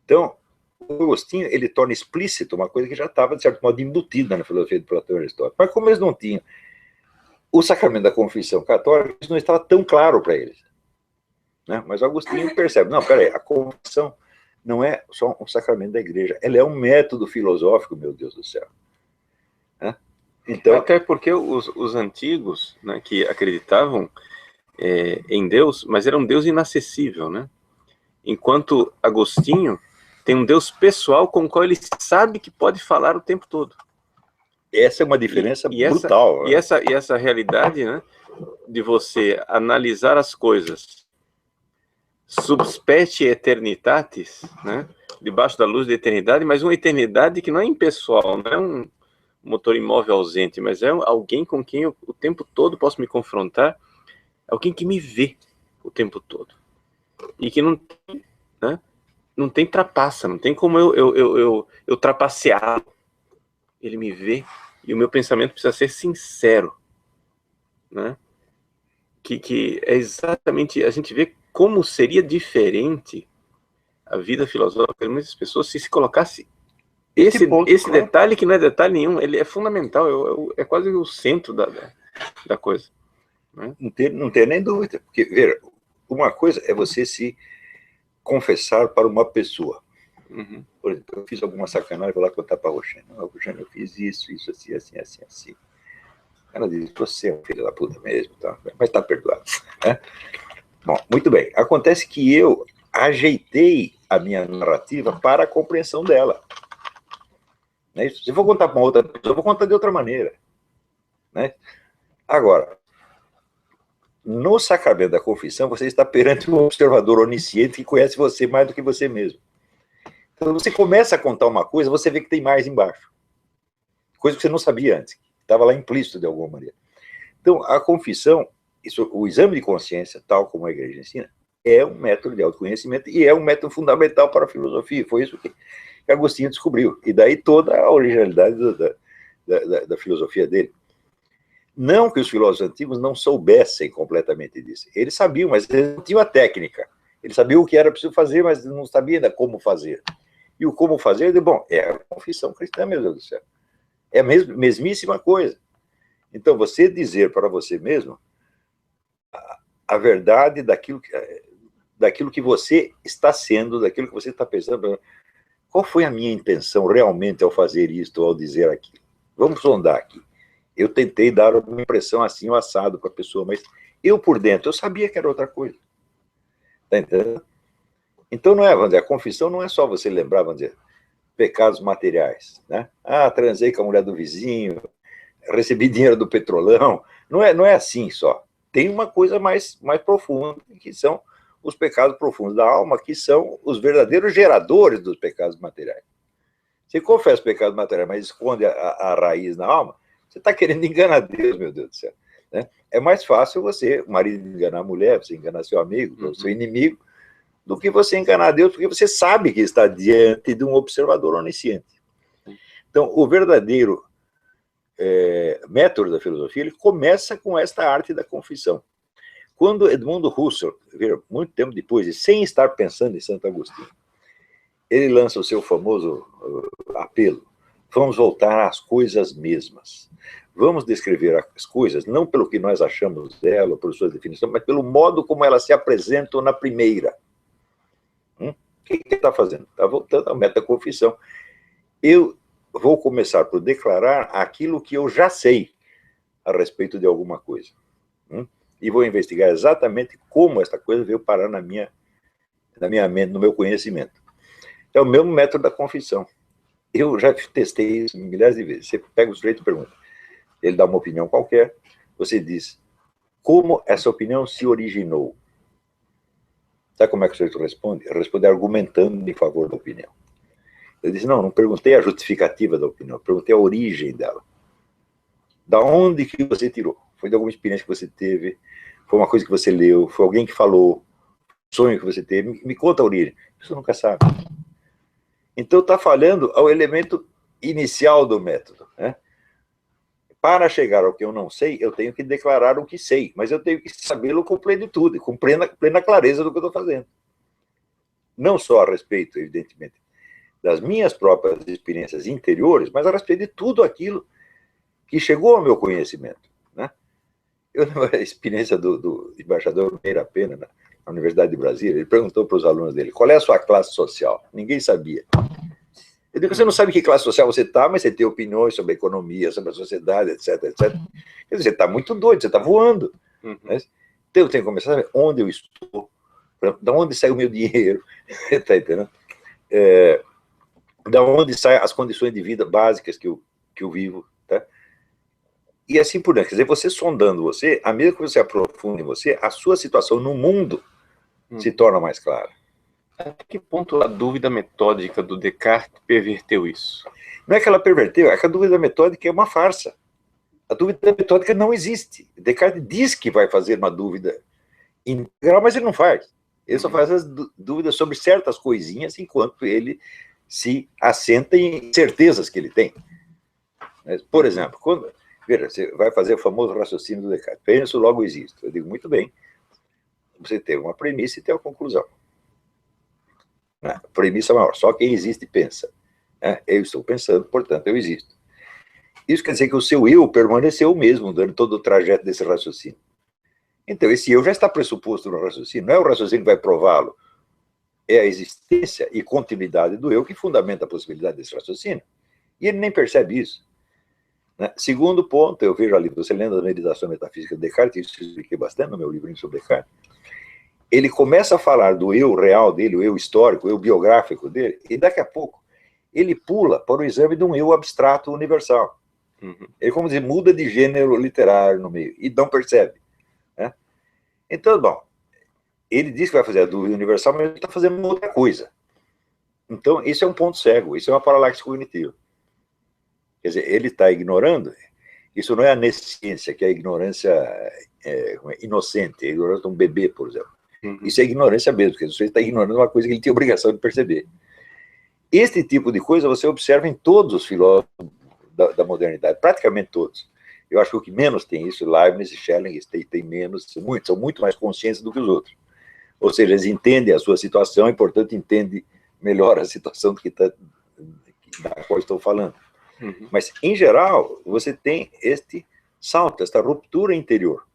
Então, o Agostinho, ele torna explícito uma coisa que já estava, de certo modo, embutida na filosofia de Platão e Aristóteles. Mas como eles não tinham o sacramento da confissão católica, isso não estava tão claro para eles. Né? Mas o Agostinho percebe, não, peraí, a confissão não é só um sacramento da igreja, ela é um método filosófico, meu Deus do céu. Né? Então, até porque os antigos, né, que acreditavam em Deus, mas era um Deus inacessível, né? Enquanto Agostinho tem um Deus pessoal com o qual ele sabe que pode falar o tempo todo. Essa é uma diferença brutal. E essa realidade, né, de você analisar as coisas sub specie eternitatis, né, debaixo da luz da eternidade, mas uma eternidade que não é impessoal, não é um motor imóvel ausente, mas é alguém com quem eu o tempo todo posso me confrontar, alguém que me vê o tempo todo. E que não tem, né, não tem trapaça, não tem como eu trapacear. Ele me vê e o meu pensamento precisa ser sincero. Né? Que é exatamente, a gente vê como seria diferente a vida filosófica de muitas pessoas se colocasse esse detalhe, que não é detalhe nenhum, ele é fundamental, é quase o centro da coisa. Né? Não tem nem dúvida, porque, veja, uma coisa é você se confessar para uma pessoa. Por exemplo, eu fiz alguma sacanagem, vou lá contar para a Roxane. Roxane, eu fiz isso, assim. Ela diz, você é um filho da puta mesmo, tá? Mas está perdoado. Né? Bom, muito bem. Acontece que eu ajeitei a minha narrativa para a compreensão dela. Não é isso? Se eu for contar para uma outra pessoa, eu vou contar de outra maneira. Né? Agora, no sacramento da confissão, você está perante um observador onisciente que conhece você mais do que você mesmo. Então, você começa a contar uma coisa, você vê que tem mais embaixo. Coisa que você não sabia antes, estava lá implícito de alguma maneira. Então, a confissão, o exame de consciência, tal como a igreja ensina, é um método de autoconhecimento e é um método fundamental para a filosofia. Foi isso que Agostinho descobriu. E daí toda a originalidade da filosofia dele. Não que os filósofos antigos não soubessem completamente disso. Eles sabiam, mas eles não tinham a técnica. Eles sabiam o que era preciso fazer, mas não sabiam ainda como fazer. E o como fazer, bom, é a confissão cristã, meu Deus do céu. É a mesmíssima coisa. Então, você dizer para você mesmo a verdade daquilo que você está sendo, daquilo que você está pensando. Qual foi a minha intenção realmente ao fazer isto, ao dizer aquilo? Vamos sondar aqui. Eu tentei dar uma impressão assim, o assado para a pessoa, mas eu por dentro, eu sabia que era outra coisa. Está entendendo? Então, não é, vamos dizer, a confissão não é só você lembrar, vamos dizer, pecados materiais, né? Ah, transei com a mulher do vizinho, recebi dinheiro do petrolão. Não é assim só. Tem uma coisa mais profunda, que são os pecados profundos da alma, que são os verdadeiros geradores dos pecados materiais. Você confessa pecados materiais, mas esconde a raiz na alma, você está querendo enganar Deus, meu Deus do céu. Né? É mais fácil você, o marido, enganar a mulher, você enganar seu amigo, seu inimigo, do que você enganar Deus, porque você sabe que está diante de um observador onisciente. Então, o verdadeiro método da filosofia, ele começa com esta arte da confissão. Quando Edmundo Husserl, muito tempo depois, e sem estar pensando em Santo Agostinho, ele lança o seu famoso apelo: vamos voltar às coisas mesmas. Vamos descrever as coisas, não pelo que nós achamos dela, por suas definições, mas pelo modo como elas se apresentam na primeira. O que ele está fazendo? Está voltando ao método da confissão. Eu vou começar por declarar aquilo que eu já sei a respeito de alguma coisa. E vou investigar exatamente como esta coisa veio parar na minha mente, no meu conhecimento. É o mesmo método da confissão. Eu já testei isso milhares de vezes. Você pega o sujeito e pergunta. Ele dá uma opinião qualquer, você diz como essa opinião se originou. Sabe como é que o sujeito responde? Ele responde argumentando em favor da opinião. Ele diz, não perguntei a justificativa da opinião, perguntei a origem dela. Da onde que você tirou? Foi de alguma experiência que você teve? Foi uma coisa que você leu? Foi alguém que falou? Sonho que você teve? Me conta a origem. Você nunca sabe. Então está falhando ao elemento inicial do método. Né? Para chegar ao que eu não sei, eu tenho que declarar o que sei, mas eu tenho que sabê-lo com plenitude, com plena clareza do que eu estou fazendo. Não só a respeito, evidentemente, das minhas próprias experiências interiores, mas a respeito de tudo aquilo que chegou ao meu conhecimento. Né? A experiência do embaixador Meira Pena, na Universidade de Brasília, ele perguntou para os alunos dele, qual é a sua classe social? Ninguém sabia. Eu digo, você não sabe que classe social você está, mas você tem opiniões sobre a economia, sobre a sociedade, etc, etc. Quer dizer, você está muito doido, você está voando. Né? Então eu tenho que começar a saber onde eu estou, de onde sai o meu dinheiro, está entendendo? Da onde saem as condições de vida básicas que eu vivo, tá? E assim por diante. Quer dizer, você sondando você, à medida que você aprofunda em você, a sua situação no mundo se torna mais clara. Até que ponto a dúvida metódica do Descartes perverteu isso? Não é que ela perverteu, é que a dúvida metódica é uma farsa. A dúvida metódica não existe. Descartes diz que vai fazer uma dúvida integral, mas ele não faz. Ele só faz as dúvidas sobre certas coisinhas, enquanto ele se assenta em certezas que ele tem. Por exemplo, veja, você vai fazer o famoso raciocínio do Descartes. Penso, logo existo. Eu digo, muito bem. Você tem uma premissa e tem uma conclusão. A premissa maior, só quem existe pensa. Eu estou pensando, portanto, eu existo. Isso quer dizer que o seu eu permaneceu o mesmo durante todo o trajeto desse raciocínio. Então, esse eu já está pressuposto no raciocínio, não é o raciocínio que vai prová-lo, é a existência e continuidade do eu que fundamenta a possibilidade desse raciocínio. E ele nem percebe isso. Né? Segundo ponto, eu vejo ali, você lendo a Meditação Metafísica de Descartes, isso eu expliquei bastante no meu livrinho sobre Descartes, ele começa a falar do eu real dele, o eu histórico, o eu biográfico dele, e daqui a pouco ele pula para o exame de um eu abstrato universal. Ele, como dizer, muda de gênero literário no meio, e não percebe. Né? Então, bom, ele diz que vai fazer a dúvida universal, mas ele está fazendo uma outra coisa. Então, isso é um ponto cego, isso é uma paralaxe cognitiva. Quer dizer, ele está ignorando, isso não é a nesciência, que é a ignorância inocente, a ignorância de um bebê, por exemplo. Isso é ignorância mesmo, porque você está ignorando uma coisa que ele tem obrigação de perceber. Este tipo de coisa você observa em todos os filósofos da modernidade, praticamente todos. Eu acho que o que menos tem isso, Leibniz e Schelling, tem menos, são muito mais conscientes do que os outros. Ou seja, eles entendem a sua situação e, portanto, entendem melhor a situação da qual estou falando. Mas, em geral, você tem este salto, esta ruptura interior.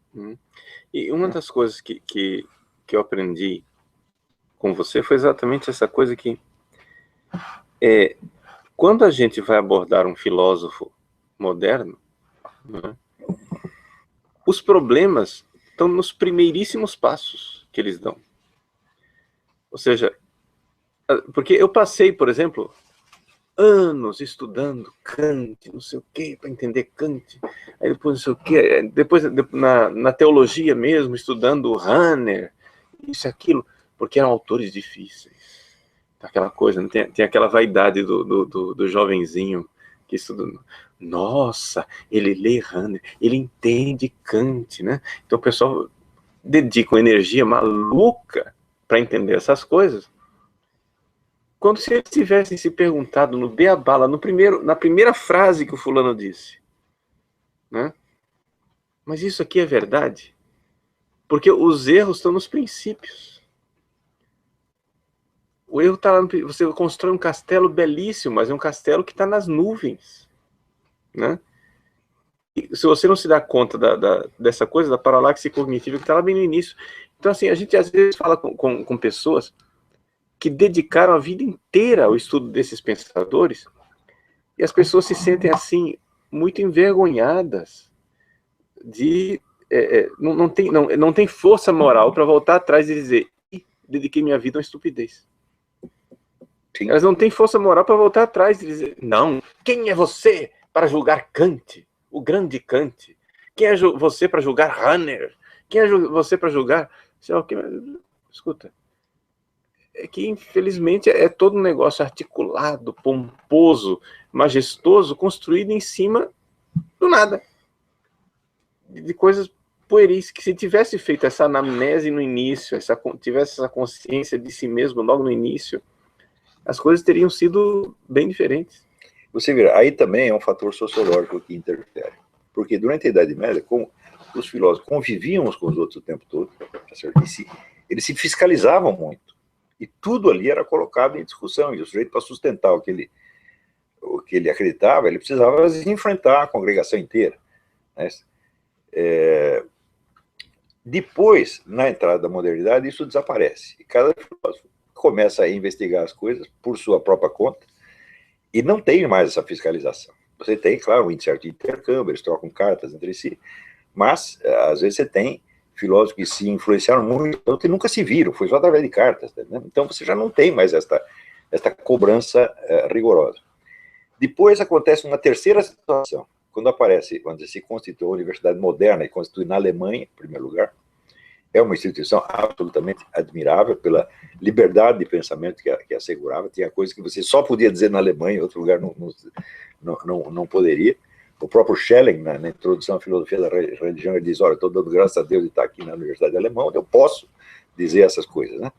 E uma das coisas que eu aprendi com você foi exatamente essa coisa que quando a gente vai abordar um filósofo moderno, né, os problemas estão nos primeiríssimos passos que eles dão. Ou seja, porque eu passei, por exemplo, anos estudando Kant, não sei o quê, para entender Kant, aí depois não sei o quê, depois na teologia mesmo, estudando Hahner, isso e aquilo, porque eram autores difíceis. Aquela coisa, não tem aquela vaidade do jovenzinho que estuda. Nossa, ele lê Hahner, ele entende Kant, né? Então o pessoal dedica uma energia maluca para entender essas coisas. Quando se eles tivessem se perguntado no beabá, na primeira frase que o fulano disse, né? Mas isso aqui é verdade? Porque os erros estão nos princípios. O erro está lá, você constrói um castelo belíssimo, mas é um castelo que está nas nuvens, né? E se você não se dá conta dessa coisa, da paralaxe cognitiva que está lá bem no início. Então, assim, a gente às vezes fala com pessoas que dedicaram a vida inteira ao estudo desses pensadores, e as pessoas se sentem, assim, muito envergonhadas não tem força moral para voltar atrás e dizer, dediquei minha vida a uma estupidez. Sim. Elas não têm força moral para voltar atrás e dizer, não, quem é você para julgar Kant, o grande Kant? Quem é você para julgar Hahner? Quem é você para julgar... Escuta, é que infelizmente é todo um negócio articulado, pomposo, majestoso, construído em cima do nada. De coisas pueris, que se tivesse feito essa anamnese no início, tivesse essa consciência de si mesmo logo no início, as coisas teriam sido bem diferentes. Você vê, aí também é um fator sociológico que interfere. Porque durante a Idade Média, como os filósofos conviviam uns com os outros o tempo todo, eles se fiscalizavam muito. E tudo ali era colocado em discussão. E o sujeito, para sustentar o que ele acreditava, ele precisava enfrentar a congregação inteira. Né? Depois, na entrada da modernidade, isso desaparece. E cada filósofo começa a investigar as coisas por sua própria conta e não tem mais essa fiscalização. Você tem, claro, um certo intercâmbio, eles trocam cartas entre si, mas, às vezes, você tem filósofos que se influenciaram muito e nunca se viram, foi só através de cartas. Né? Então, você já não tem mais esta cobrança rigorosa. Depois acontece uma terceira situação, quando aparece, quando se constitui a Universidade Moderna, e constitui na Alemanha, em primeiro lugar. É uma instituição absolutamente admirável pela liberdade de pensamento que assegurava. Tinha coisas que você só podia dizer na Alemanha, em outro lugar não poderia. O próprio Schelling, na introdução à filosofia da religião, ele diz, olha, estou dando graças a Deus de estar aqui na Universidade Alemã, onde eu posso dizer essas coisas. Né?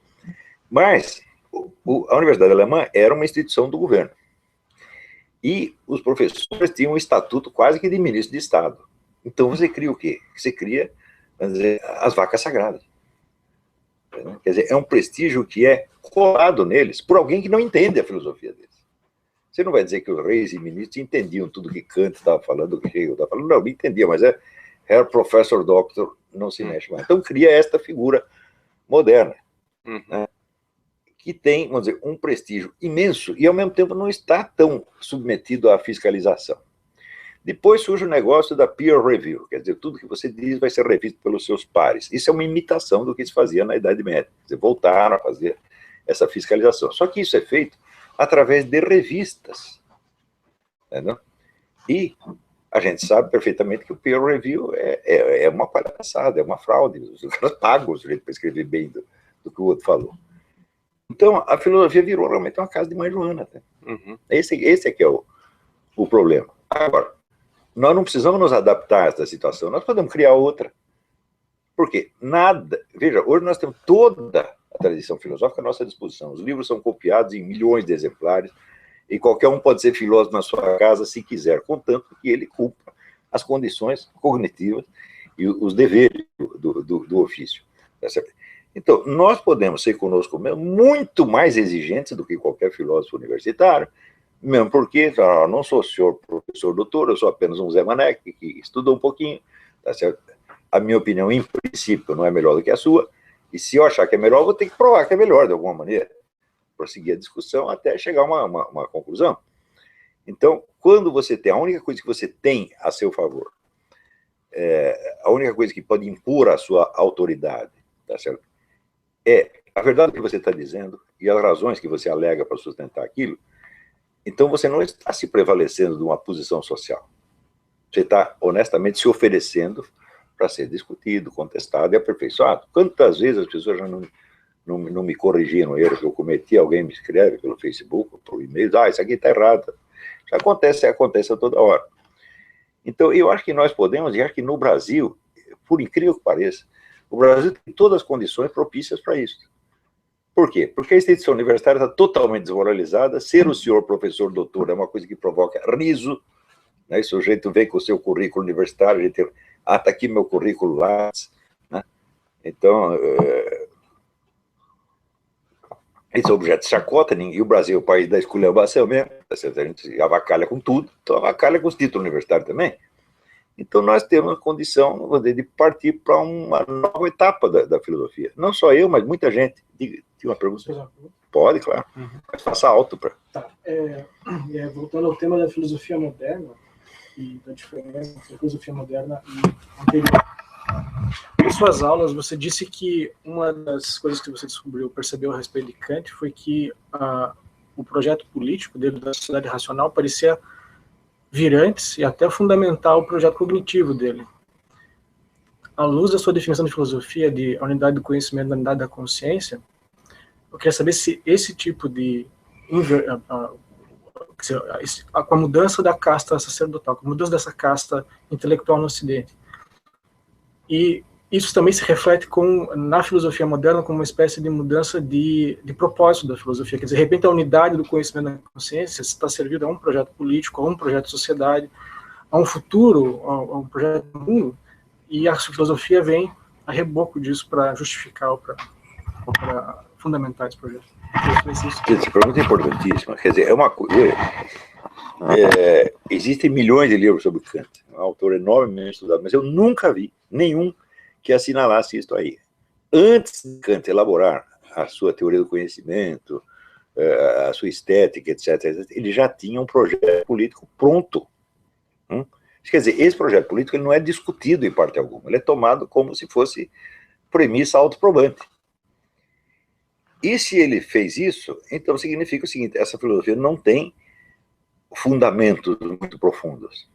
Mas a Universidade Alemã era uma instituição do governo. E os professores tinham um estatuto quase que de ministro de Estado. Então você cria o quê? Você cria, vamos dizer, as vacas sagradas. Quer dizer, é um prestígio que é colado neles por alguém que não entende a filosofia deles. Você não vai dizer que os reis e ministros entendiam tudo que Kant estava falando, o que Hegel estava falando. Não entendia, mas era professor doctor, não se mexe mais. Então cria esta figura moderna, né, que tem, vamos dizer, um prestígio imenso e, ao mesmo tempo, não está tão submetido à fiscalização. Depois surge o negócio da peer review, quer dizer, tudo que você diz vai ser revisto pelos seus pares. Isso é uma imitação do que se fazia na Idade Média. Quer dizer, voltaram a fazer essa fiscalização. Só que isso é feito através de revistas. Entendeu? E a gente sabe perfeitamente que o peer review é uma palhaçada, é uma fraude. Os caras pagam o sujeito para escrever bem do que o outro falou. Então, a filosofia virou realmente uma casa de mãe Joana. Né? Esse é que é o problema. Agora, nós não precisamos nos adaptar a essa situação, nós podemos criar outra. Porque nada... Veja, hoje nós temos toda a tradição filosófica à nossa disposição. Os livros são copiados em milhões de exemplares, e qualquer um pode ser filósofo na sua casa se quiser, contanto que ele cumpra as condições cognitivas e os deveres do ofício. Então, nós podemos ser conosco mesmo muito mais exigentes do que qualquer filósofo universitário, Mesmo porque, não sou senhor professor doutor, eu sou apenas um Zé Mané que estudou um pouquinho, tá certo? A minha opinião, em princípio, não é melhor do que a sua, e se eu achar que é melhor, eu vou ter que provar que é melhor, de alguma maneira, prosseguir a discussão até chegar a uma conclusão. Então, quando você tem, a única coisa que você tem a seu favor, a única coisa que pode impor a sua autoridade, tá certo? É a verdade que você está dizendo e as razões que você alega para sustentar aquilo. Então, você não está se prevalecendo de uma posição social. Você está, honestamente, se oferecendo para ser discutido, contestado e aperfeiçoado. Quantas vezes as pessoas já não me corrigiram o erro que eu cometi, alguém me escreve pelo Facebook, por e-mail, isso aqui está errado. Isso acontece a toda hora. Então, eu acho que nós podemos, e acho que no Brasil, por incrível que pareça, o Brasil tem todas as condições propícias para isso. Por quê? Porque a instituição universitária está totalmente desmoralizada, ser o senhor professor doutor é uma coisa que provoca riso, né? O sujeito vem com o seu currículo universitário, a gente está aqui meu currículo lá, né? Então, esse é objeto de chacota, e o Brasil é o país da esculhambação mesmo, a gente avacalha com tudo, então avacalha com os títulos universitários também. Então nós temos a condição de partir para uma nova etapa da filosofia. Não só eu, mas muita gente. Diga uma pergunta. Pode, claro. Mas faça alto para... Tá. Voltando ao tema da filosofia moderna, e da diferença entre a filosofia moderna e anterior. Em suas aulas, você disse que uma das coisas que você percebeu a respeito de Kant foi que o projeto político dele, da sociedade racional, parecia vir antes e até fundamentar o projeto cognitivo dele. À luz da sua definição de filosofia, de a unidade do conhecimento, da unidade da consciência, eu queria saber se esse tipo de... com a mudança da casta sacerdotal, com a mudança dessa casta intelectual no Ocidente, e isso também se reflete na filosofia moderna como uma espécie de mudança de propósito da filosofia. Quer dizer, de repente a unidade do conhecimento da consciência está servida a um projeto político, a um projeto de sociedade, a um futuro, a um projeto do mundo, e a filosofia vem a reboco disso para justificar ou para fundamentar esse projeto. Essa pergunta é importantíssima. Quer dizer, existem milhões de livros sobre Kant, um autor enormemente estudado, mas eu nunca vi nenhum que assinalasse isso aí. Antes de Kant elaborar a sua teoria do conhecimento, a sua estética, etc., ele já tinha um projeto político pronto. Quer dizer, esse projeto político ele não é discutido em parte alguma, ele é tomado como se fosse premissa autoprobante. E se ele fez isso, então significa o seguinte: essa filosofia não tem fundamentos muito profundos.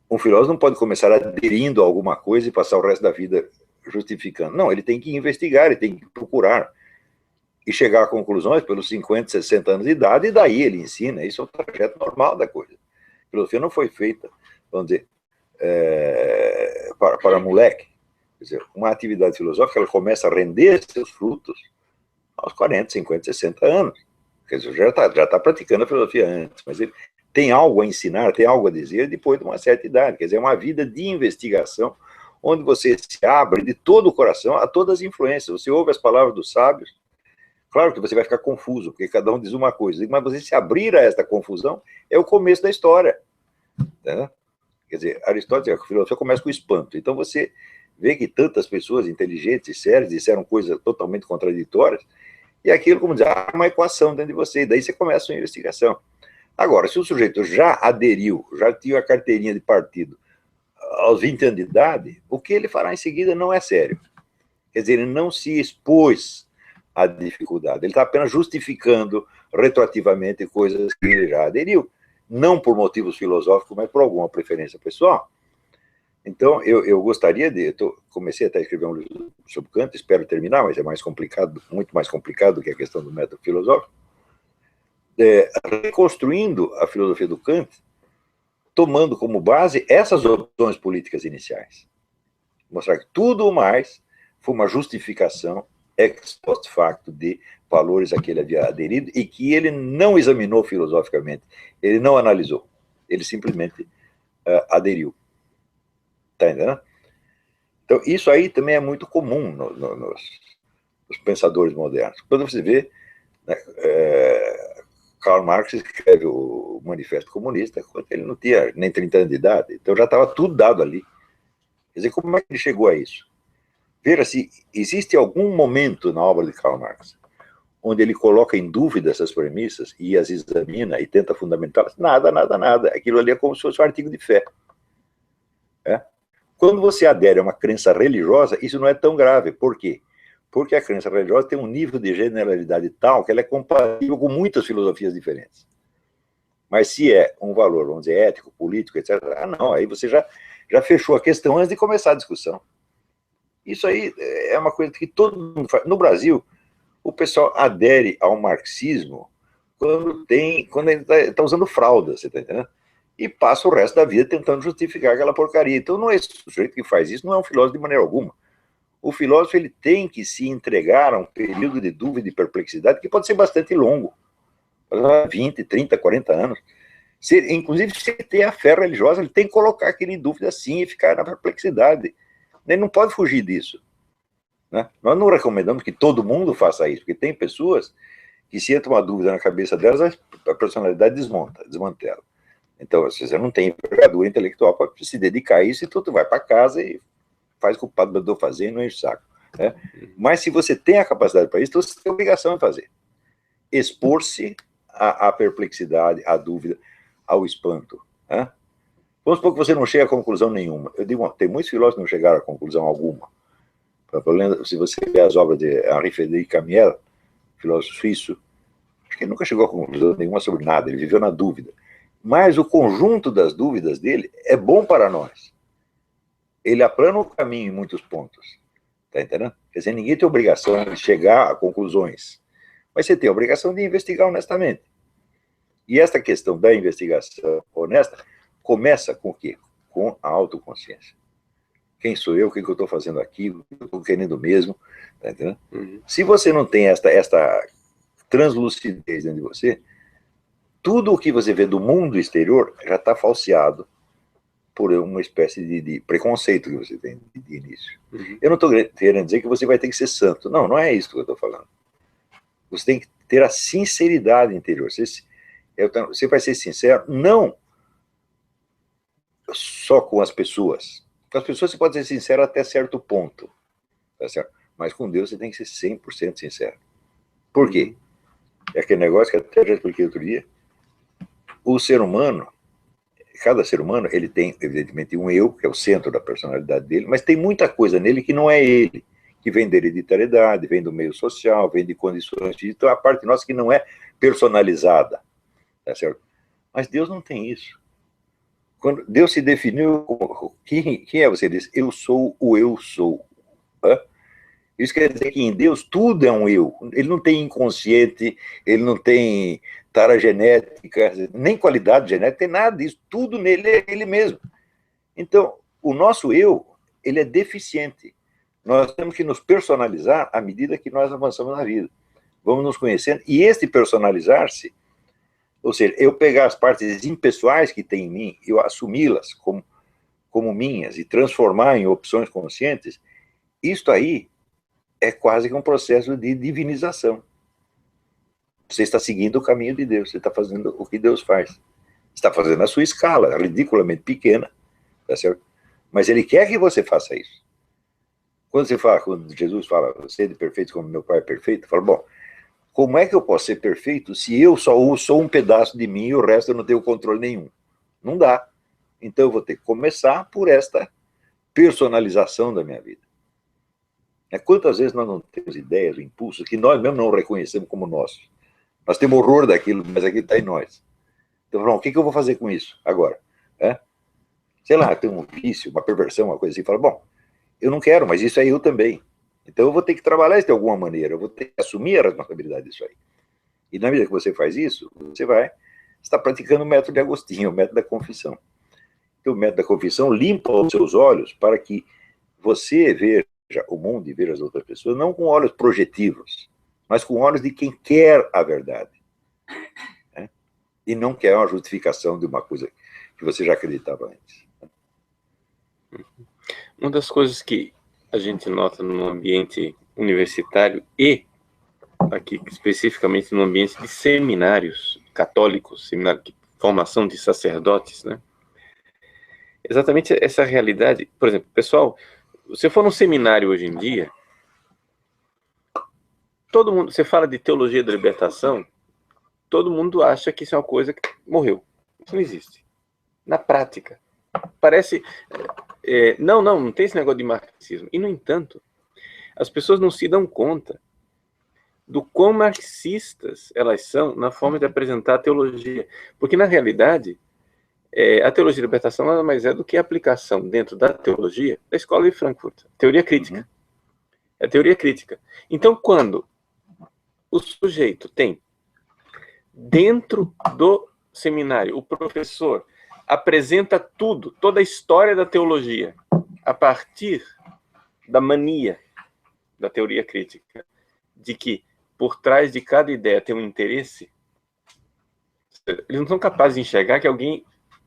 Um filósofo não pode começar aderindo a alguma coisa e passar o resto da vida justificando. Não, ele tem que investigar, ele tem que procurar e chegar a conclusões pelos 50, 60 anos de idade, e daí ele ensina. Isso é o trajeto normal da coisa. A filosofia não foi feita, vamos dizer, para moleque. Quer dizer, uma atividade filosófica ela começa a render seus frutos aos 40, 50, 60 anos. Quer dizer, já está praticando a filosofia antes, mas ele tem algo a ensinar, tem algo a dizer depois de uma certa idade. Quer dizer, é uma vida de investigação, onde você se abre de todo o coração a todas as influências. Você ouve as palavras dos sábios, claro que você vai ficar confuso, porque cada um diz uma coisa, mas você se abrir a esta confusão é o começo da história. Né? Quer dizer, Aristóteles, a filosofia começa com o espanto. Então você vê que tantas pessoas inteligentes e sérias disseram coisas totalmente contraditórias, e aquilo, como dizer, uma equação dentro de você, e daí você começa a investigação. Agora, se o sujeito já aderiu, já tinha a carteirinha de partido aos 20 anos de idade, o que ele fará em seguida não é sério. Quer dizer, ele não se expôs à dificuldade, ele está apenas justificando retroativamente coisas que ele já aderiu, não por motivos filosóficos, mas por alguma preferência pessoal. Então, eu gostaria comecei até a escrever um livro sobre Kant, espero terminar, mas é mais complicado, muito mais complicado do que a questão do método filosófico, reconstruindo a filosofia do Kant, tomando como base essas opções políticas iniciais. Mostrar que tudo mais foi uma justificação ex post facto de valores a que ele havia aderido e que ele não examinou filosoficamente, ele não analisou, ele simplesmente aderiu. Está entendendo? Então, isso aí também é muito comum nos pensadores modernos. Quando você vê né? Karl Marx escreve o Manifesto Comunista quando ele não tinha nem 30 anos de idade, então já estava tudo dado ali. Quer dizer, como é que ele chegou a isso? Veja se existe algum momento na obra de Karl Marx onde ele coloca em dúvida essas premissas e as examina e tenta fundamentá-las. Nada, nada, nada. Aquilo ali é como se fosse um artigo de fé. Quando você adere a uma crença religiosa, isso não é tão grave. Por quê? Porque a crença religiosa tem um nível de generalidade tal que ela é compatível com muitas filosofias diferentes. Mas se é um valor, vamos dizer, ético, político, etc., não, aí você já fechou a questão antes de começar a discussão. Isso aí é uma coisa que todo mundo faz. No Brasil, o pessoal adere ao marxismo quando ele está usando fralda, você está entendendo? E passa o resto da vida tentando justificar aquela porcaria. Então, não é esse sujeito que faz isso, não é um filósofo de maneira alguma. O filósofo ele tem que se entregar a um período de dúvida e perplexidade que pode ser bastante longo. 20, 30, 40 anos. Inclusive, se ele tem a fé religiosa, ele tem que colocar aquilo em dúvida sim e ficar na perplexidade. Ele não pode fugir disso. Né? Nós não recomendamos que todo mundo faça isso, porque tem pessoas que, se entra uma dúvida na cabeça delas, a personalidade desmantela. Então, se você não tem envergadura intelectual para se dedicar a isso, então tu vai para casa e faz o que o padre mandou fazer e não enche o saco. Né? Mas se você tem a capacidade para isso, então você tem a obrigação de fazer. Expor-se à perplexidade, à dúvida, ao espanto. Né? Vamos supor que você não chega a conclusão nenhuma. Eu digo, tem muitos filósofos que não chegaram a conclusão alguma. Se você vê as obras de Henri Frédéric Amiel, filósofo suíço, acho que ele nunca chegou a conclusão nenhuma sobre nada, ele viveu na dúvida. Mas o conjunto das dúvidas dele é bom para nós. Ele aplana o caminho em muitos pontos. Está entendendo? Quer dizer, ninguém tem obrigação de chegar a conclusões. Mas você tem a obrigação de investigar honestamente. E esta questão da investigação honesta começa com o quê? Com a autoconsciência. Quem sou eu? O que eu estou fazendo aqui? O que eu estou querendo mesmo? Tá entendendo? Se você não tem esta translucidez dentro de você, tudo o que você vê do mundo exterior já está falseado por uma espécie de preconceito que você tem de início. Eu não estou querendo dizer que você vai ter que ser santo. Não, não é isso que eu estou falando. Você tem que ter a sinceridade interior. Você vai ser sincero, não só com as pessoas. Com as pessoas você pode ser sincero até certo ponto. Tá certo? Mas com Deus você tem que ser 100% sincero. Por quê? É aquele negócio que até já expliquei outro dia. O ser humano, cada ser humano, ele tem, evidentemente, um eu, que é o centro da personalidade dele, mas tem muita coisa nele que não é ele, que vem da hereditariedade, vem do meio social, vem de condições, então a parte nossa que não é personalizada, tá certo? Mas Deus não tem isso. Quando Deus se definiu, quem é você? Ele diz, eu sou o eu sou. Isso quer dizer que em Deus tudo é um eu. Ele não tem inconsciente, ele não tem tara genética, nem qualidade genética, tem nada disso. Tudo nele é ele mesmo. Então, o nosso eu, ele é deficiente. Nós temos que nos personalizar à medida que nós avançamos na vida. Vamos nos conhecendo. E este personalizar-se, ou seja, eu pegar as partes impessoais que tem em mim, eu assumi-las como minhas e transformar em opções conscientes, isto aí é quase que um processo de divinização. Você está seguindo o caminho de Deus, você está fazendo o que Deus faz. Você está fazendo a sua escala, ridiculamente pequena, tá certo? Mas Ele quer que você faça isso. Quando Jesus fala, sede perfeito como meu Pai é perfeito, fala, bom, como é que eu posso ser perfeito se eu só sou um pedaço de mim e o resto eu não tenho controle nenhum? Não dá. Então eu vou ter que começar por esta personalização da minha vida. Quantas vezes nós não temos ideias, impulsos, que nós mesmos não reconhecemos como nossos? Nós temos horror daquilo, mas aquilo está em nós. Então, o que eu vou fazer com isso agora? Sei lá, tem um vício, uma perversão, uma coisa assim, fala, bom, eu não quero, mas isso é eu também. Então eu vou ter que trabalhar isso de alguma maneira, eu vou ter que assumir a responsabilidade disso aí. E na medida que você faz isso, você está praticando o método de Agostinho, o método da confissão. Então o método da confissão limpa os seus olhos para que você veja o mundo e veja as outras pessoas, não com olhos projetivos, mas com olhos de quem quer a verdade. Né? E não quer uma justificação de uma coisa que você já acreditava antes. Uma das coisas que a gente nota no ambiente universitário e aqui especificamente no ambiente de seminários católicos, seminário de formação de sacerdotes, né? Exatamente essa realidade. Por exemplo, pessoal, se for num seminário hoje em dia, todo mundo, você fala de teologia da libertação, todo mundo acha que isso é uma coisa que morreu. Isso não existe. Na prática. Parece... não tem esse negócio de marxismo. E, no entanto, as pessoas não se dão conta do quão marxistas elas são na forma de apresentar a teologia. Porque, na realidade, a teologia de libertação nada mais é do que a aplicação dentro da teologia da escola de Frankfurt. Teoria crítica. É a teoria crítica. Então, quando o sujeito tem, dentro do seminário, o professor apresenta tudo, toda a história da teologia, a partir da mania da teoria crítica, de que por trás de cada ideia tem um interesse, eles não são capazes de enxergar que alguém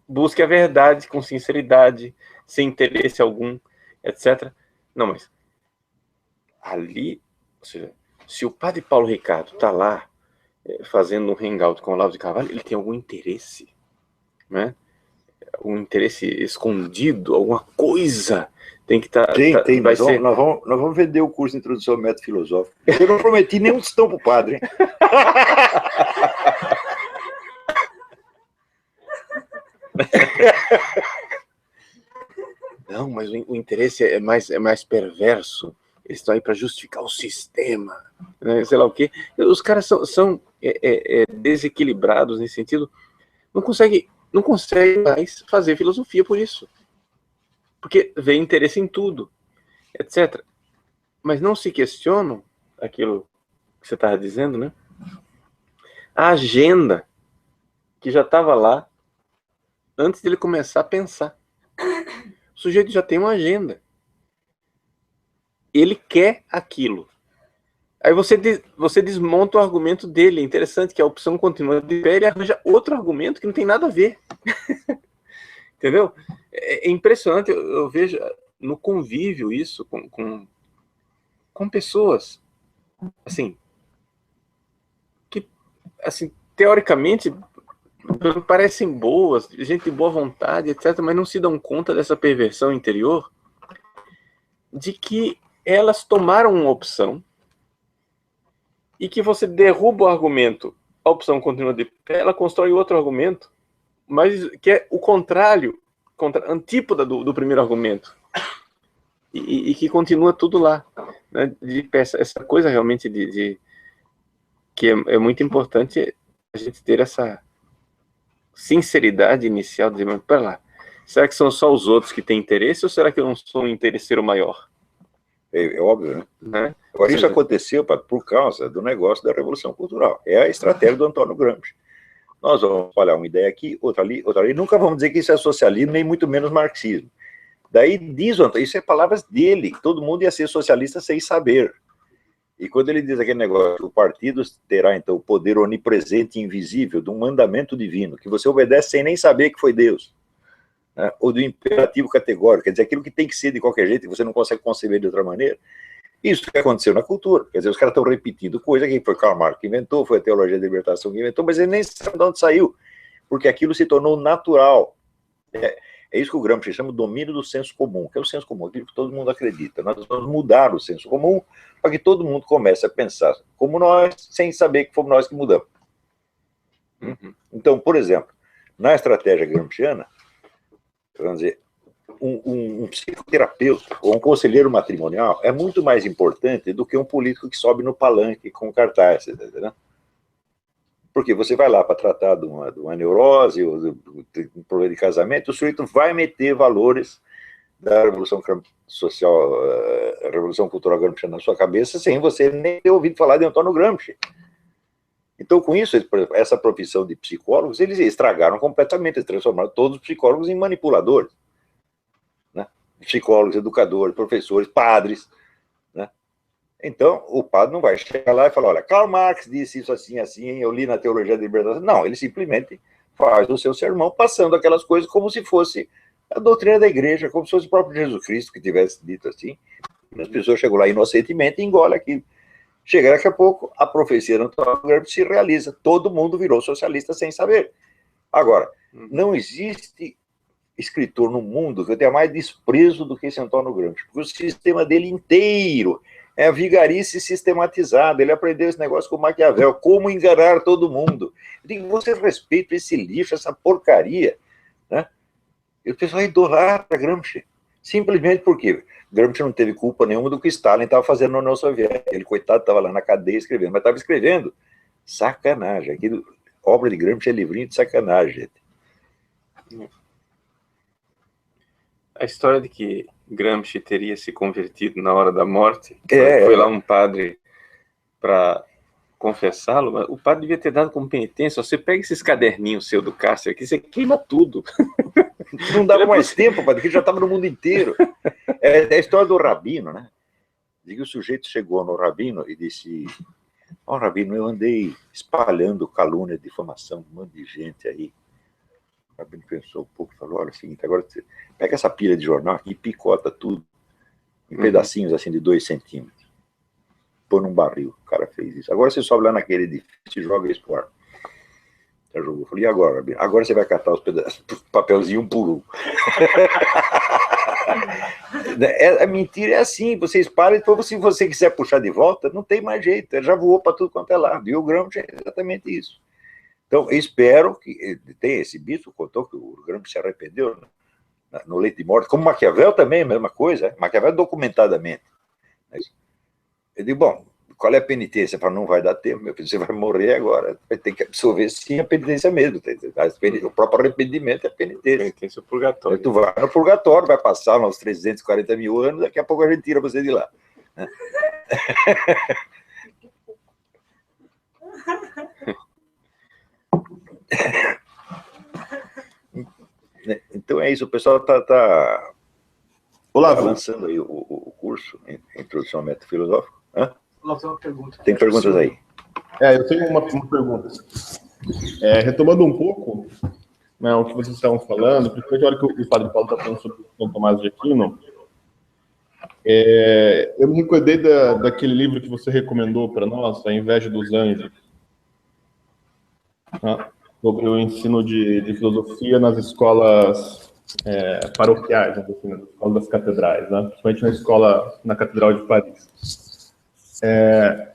busque a verdade com sinceridade, sem interesse algum, etc. Não, mas ali, ou seja, se o padre Paulo Ricardo está lá fazendo um hangout com o Olavo de Carvalho, ele tem algum interesse, né? Um interesse escondido, alguma coisa tem que estar... Tem. Nós vamos vender o curso de Introdução ao Método Filosófico. Eu não prometi nenhum tostão pro padre, hein? Não, mas o interesse é mais perverso. Eles estão aí para justificar o sistema, né? Sei lá o quê. Os caras são desequilibrados nesse sentido. Não conseguem mais fazer filosofia por isso. Porque vê interesse em tudo, etc. Mas não se questionam aquilo que você estava dizendo, né? A agenda que já estava lá antes dele começar a pensar. O sujeito já tem uma agenda. Ele quer aquilo. Aí você desmonta o argumento dele. É interessante que a opção continua de pé e ele arranja outro argumento que não tem nada a ver. Entendeu? É impressionante. Eu vejo no convívio isso com pessoas assim, que assim, teoricamente parecem boas, gente de boa vontade, etc., mas não se dão conta dessa perversão interior de que elas tomaram uma opção e que você derruba o argumento, a opção continua de pé, ela constrói outro argumento, mas que é o contrário, antípoda do primeiro argumento, e que continua tudo lá, né? Essa coisa realmente que é muito importante a gente ter essa sinceridade inicial, de dizer, mas pera lá, será que são só os outros que têm interesse, ou será que eu não sou um interesseiro maior? É óbvio, né? Agora, isso aconteceu por causa do negócio da Revolução Cultural. É a estratégia do Antônio Gramsci. Nós vamos falar uma ideia aqui, outra ali. Nunca vamos dizer que isso é socialismo, nem muito menos marxismo. Daí diz o Antônio, isso é palavras dele, todo mundo ia ser socialista sem saber. E quando ele diz aquele negócio, o partido terá, então, o poder onipresente e invisível de um mandamento divino, que você obedece sem nem saber que foi Deus, né? Ou do imperativo categórico, quer dizer, aquilo que tem que ser de qualquer jeito e você não consegue conceber de outra maneira. Isso que aconteceu na cultura, quer dizer, os caras estão repetindo coisa que foi Karl Marx que inventou, foi a teologia da libertação que inventou, mas ele nem sabe de onde saiu, porque aquilo se tornou natural. É isso que o Gramsci chama de domínio do senso comum, que é o senso comum, aquilo que todo mundo acredita. Nós vamos mudar o senso comum para que todo mundo comece a pensar como nós, sem saber que fomos nós que mudamos. Então, por exemplo, na estratégia gramsciana, vamos dizer, um psicoterapeuta ou um conselheiro matrimonial é muito mais importante do que um político que sobe no palanque com cartaz, né? Porque você vai lá para tratar de uma neurose ou de um problema de casamento, o sujeito vai meter valores da Revolução Social, a Revolução Cultural Gramsciana na sua cabeça, sem você nem ter ouvido falar de Antônio Gramsci. Então, com isso, essa profissão de psicólogos, eles estragaram completamente, eles transformaram todos os psicólogos em manipuladores, né? Psicólogos, educadores, professores, padres, né? Então, o padre não vai chegar lá e falar, olha, Karl Marx disse isso assim, assim, eu li na Teologia da Libertação. Não, ele simplesmente faz o seu sermão passando aquelas coisas como se fosse a doutrina da igreja, como se fosse o próprio Jesus Cristo que tivesse dito assim. As pessoas chegam lá inocentemente e engolem aquilo. Chega daqui a pouco, a profecia do Antônio Gramsci se realiza. Todo mundo virou socialista sem saber. Agora, não existe escritor no mundo que eu tenha mais desprezo do que esse Antônio Gramsci, porque o sistema dele inteiro é a vigarice sistematizada. Ele aprendeu esse negócio com Maquiavel, como enganar todo mundo. Eu digo, vocês respeitam esse lixo, essa porcaria, né? E o pessoal idolatra Gramsci, simplesmente porque Gramsci não teve culpa nenhuma do que Stalin estava fazendo na União Soviética. Ele, coitado, estava lá na cadeia escrevendo, mas estava escrevendo sacanagem. Aquilo, obra de Gramsci é livrinho de sacanagem, gente. A história de que Gramsci teria se convertido na hora da morte, foi lá um padre para confessá-lo, mas o padre devia ter dado como penitência: você pega esses caderninhos seu do Cássio aqui, você queima tudo. Não dava mais tempo, padre, porque já estava no mundo inteiro. É a história do Rabino, né? Diz que o sujeito chegou no Rabino e disse: ó, Rabino, eu andei espalhando calúnia, difamação, um monte de gente aí. O Rabino pensou um pouco e falou: olha, é o seguinte, agora você pega essa pilha de jornal aqui e picota tudo em pedacinhos assim de 2 centímetros. Põe num barril. O cara fez isso. Agora você sobe lá naquele edifício e joga isso pro ar. Já jogou. Eu falei: e agora, Rabino? Agora você vai catar os pedaços, papelzinho um por um. A mentira é assim, você espalha e depois, se você quiser puxar de volta, não tem mais jeito, ele já voou para tudo quanto é lado, e o Gramsci é exatamente isso. Então, eu espero que tem esse bispo, contou que o Gramsci se arrependeu no leito de morte, como Maquiavel também, a mesma coisa, Maquiavel documentadamente. Eu digo, bom, qual é a penitência? Fala, não vai dar tempo, meu filho, você vai morrer agora, vai ter que absorver sim a penitência mesmo, o próprio arrependimento é a penitência. Penitência é o purgatório. Tu vai no purgatório, vai passar uns 340 mil anos, daqui a pouco a gente tira você de lá. Então é isso, o pessoal está lançando aí o curso, Introdução ao Método Filosófico. Hã? Tem uma pergunta. Tem perguntas aí? Eu tenho uma pergunta. Retomando um pouco, né, o que vocês estavam falando, principalmente a hora que o Padre Paulo está falando sobre São Tomás de Aquino, eu me recordei daquele livro que você recomendou para nós, A Inveja dos Anjos, né, sobre o ensino de filosofia nas escolas paroquiais, nas escolas das catedrais, né, principalmente na Catedral de Paris.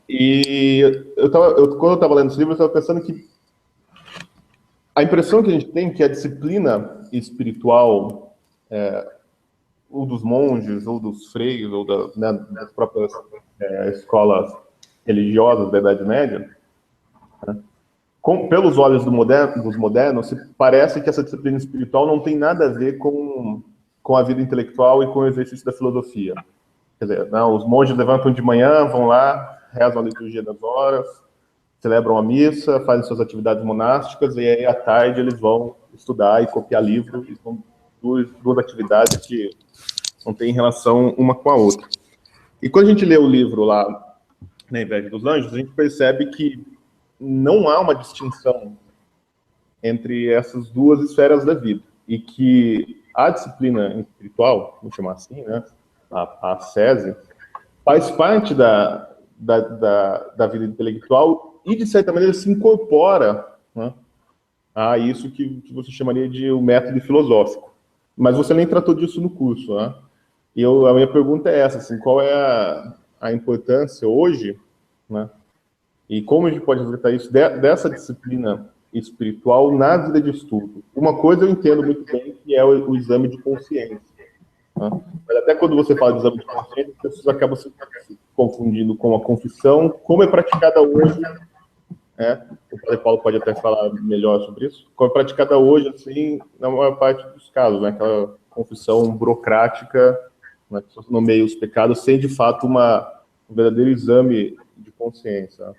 E quando eu estava lendo esse livro, eu estava pensando que a impressão que a gente tem é que a disciplina espiritual, ou dos monges, ou dos freios, ou das próprias escolas religiosas da Idade Média, né, pelos olhos dos modernos, parece que essa disciplina espiritual não tem nada a ver com a vida intelectual e com o exercício da filosofia. Quer dizer, não, os monges levantam de manhã, vão lá, rezam a liturgia das horas, celebram a missa, fazem suas atividades monásticas, e aí à tarde eles vão estudar e copiar livro, e são duas atividades que não têm relação uma com a outra. E quando a gente lê o livro lá, Na Inveja dos Anjos, a gente percebe que não há uma distinção entre essas duas esferas da vida, e que a disciplina espiritual, vamos chamar assim, né, a ascese, faz parte da vida intelectual e, de certa maneira, se incorpora, né, a isso que você chamaria de o método filosófico. Mas você nem tratou disso no curso, né? E a minha pergunta é essa, assim, qual é a importância hoje, né, e como a gente pode resgatar isso dessa disciplina espiritual na vida de estudo? Uma coisa eu entendo muito bem, que é o exame de consciência. Mas até quando você fala de exame de consciência, as pessoas acabam se confundindo com a confissão, como é praticada hoje, o Padre Paulo pode até falar melhor sobre isso, como é praticada hoje, assim, na maior parte dos casos, né, aquela confissão burocrática, né, que só nomeia os pecados, sem de fato um verdadeiro exame de consciência.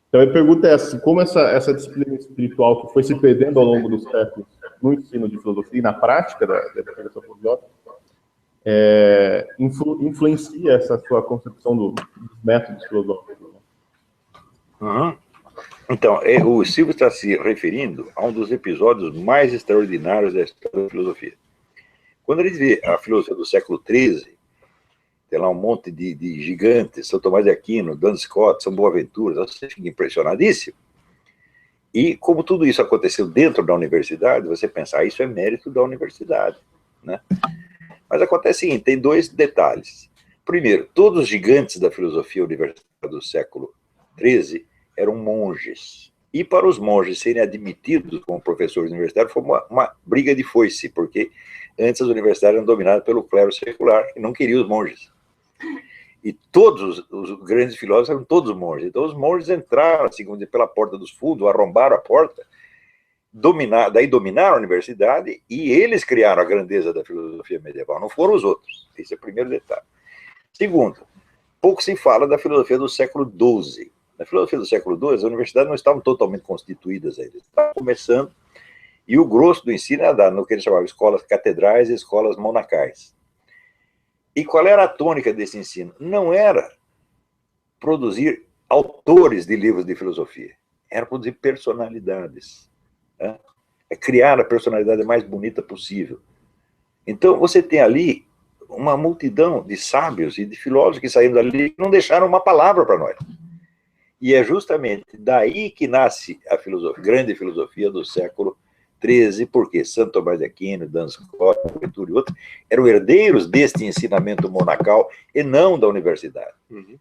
Então a pergunta é essa: como essa disciplina espiritual que foi se perdendo ao longo dos séculos no ensino de filosofia e na prática da educação filosófica, influencia essa sua concepção dos métodos filosóficos? Uhum. Então, o Silvio está se referindo a um dos episódios mais extraordinários da história da filosofia. Quando a gente vê a filosofia do século XIII, tem lá um monte de gigantes, São Tomás de Aquino, Duns Scotus, São Boaventura, você fica impressionadíssimo. E como tudo isso aconteceu dentro da universidade, você pensa, isso é mérito da universidade, né? Mas acontece o seguinte, tem dois detalhes. Primeiro, todos os gigantes da filosofia universitária do século XIII eram monges. E para os monges serem admitidos como professores universitários foi uma briga de foice, porque antes as universidades eram dominadas pelo clero secular, que não queria os monges. E todos os grandes filósofos eram todos monges. Então os monges entraram, assim, pela porta dos fundos, arrombaram a porta, daí dominaram a universidade e eles criaram a grandeza da filosofia medieval, não foram os outros. Esse é o primeiro detalhe. Segundo, pouco se fala da filosofia do século XII. Na filosofia do século XII, as universidades não estavam totalmente constituídas ainda, estavam começando, e o grosso do ensino era dado no que eles chamavam de escolas catedrais e escolas monacais. E qual era a tônica desse ensino? Não era produzir autores de livros de filosofia, era produzir personalidades, né? É criar a personalidade mais bonita possível. Então, você tem ali uma multidão de sábios e de filósofos que saíram dali e não deixaram uma palavra para nós. E é justamente daí que nasce a grande filosofia do século XIII, porque Santo Tomás de Aquino, Duns Scotus, Boaventura e outros eram herdeiros deste ensinamento monacal e não da universidade. Uhum.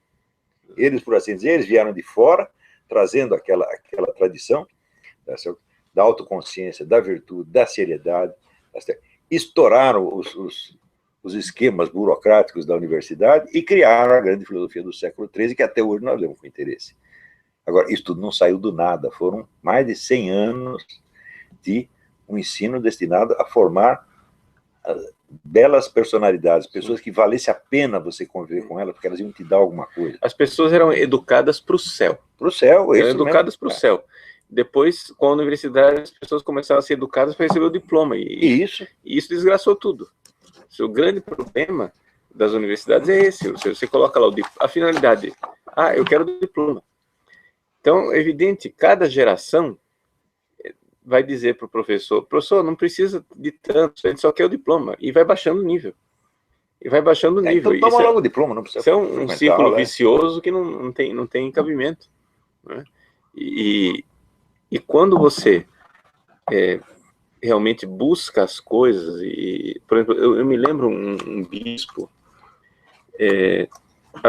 Eles, por assim dizer, eles vieram de fora, trazendo aquela tradição da autoconsciência, da virtude, da seriedade, estouraram os esquemas burocráticos da universidade e criaram a grande filosofia do século XIII, que até hoje nós lemos com interesse. Agora, isso tudo não saiu do nada, foram mais de 100 anos de um ensino destinado a formar belas personalidades, pessoas que valesse a pena você conviver com elas, porque elas iam te dar alguma coisa. As pessoas eram educadas para o céu. Para o céu, eram educadas para o céu. Depois, com a universidade, as pessoas começaram a ser educadas para receber o diploma. E isso desgraçou tudo. O grande problema das universidades é esse. Você coloca lá a finalidade. Ah, eu quero o diploma. Então, é evidente, cada geração vai dizer para o professor, não precisa de tanto, a gente só quer o diploma. E vai baixando o nível. Então toma logo o diploma, não precisa. Isso é um círculo vicioso que não tem cabimento, né? E quando você realmente busca as coisas, por exemplo, eu me lembro um bispo,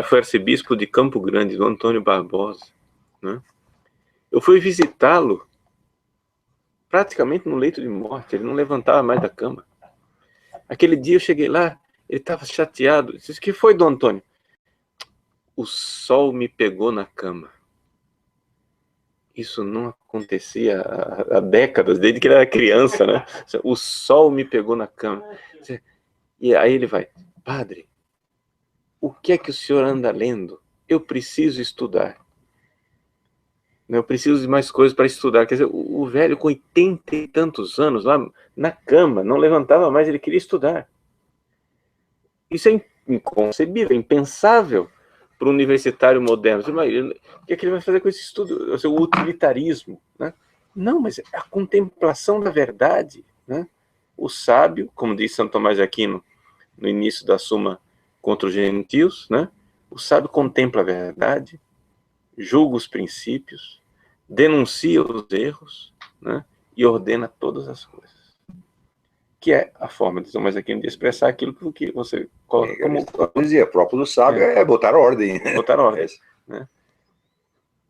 foi arcebispo de Campo Grande, do Antônio Barbosa, né? Eu fui visitá-lo praticamente no leito de morte, ele não levantava mais da cama. Aquele dia eu cheguei lá, ele estava chateado. Eu disse, o que foi, Dom Antônio? O sol me pegou na cama. Isso não acontecia há décadas, desde que ele era criança, né? O sol me pegou na cama. E aí ele vai, padre, o que é que o senhor anda lendo? Eu preciso estudar. Eu preciso de mais coisas para estudar. Quer dizer, o velho com 80 e tantos anos, lá na cama, não levantava mais, ele queria estudar. Isso é inconcebível, impensável para o universitário moderno. O que é que ele vai fazer com esse estudo? O seu utilitarismo, né? Não, mas a contemplação da verdade, né? O sábio, como diz Santo Tomás de Aquino no início da Suma contra os gentios, né? O sábio contempla a verdade, julga os princípios, denuncia os erros, né? E ordena todas as coisas. Que é a forma de Tomás de Aquino de expressar aquilo que você coloca como... Eu dizia, próprio do sábio é botar ordem. Botar ordem, né?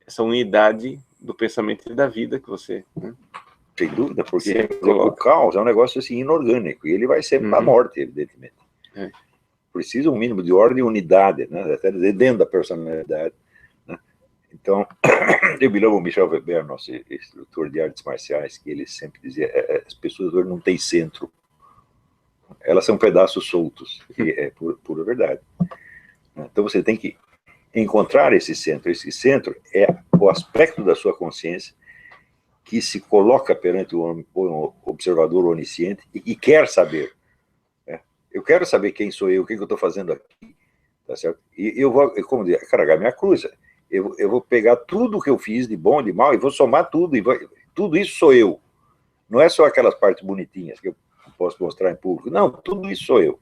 Essa unidade do pensamento e da vida que você... Né? Sem dúvida, porque o caos é um negócio assim inorgânico, e ele vai sempre para a morte, evidentemente. Precisa um mínimo de ordem e unidade, né? Até dentro da personalidade. Né? Então, eu me lembro o Michel Weber, nosso instrutor de artes marciais, que ele sempre dizia, as pessoas hoje não têm centro, elas são pedaços soltos, e é pura verdade. Então você tem que encontrar esse centro é o aspecto da sua consciência que se coloca perante o observador onisciente e quer saber. Eu quero saber quem sou eu, o que eu estou fazendo aqui, tá certo? E eu vou, como dizer, carregar minha cruz. Eu vou pegar tudo que eu fiz de bom, de mal, e vou somar tudo, tudo isso sou eu. Não é só aquelas partes bonitinhas que eu posso mostrar em público. Não, tudo isso sou eu.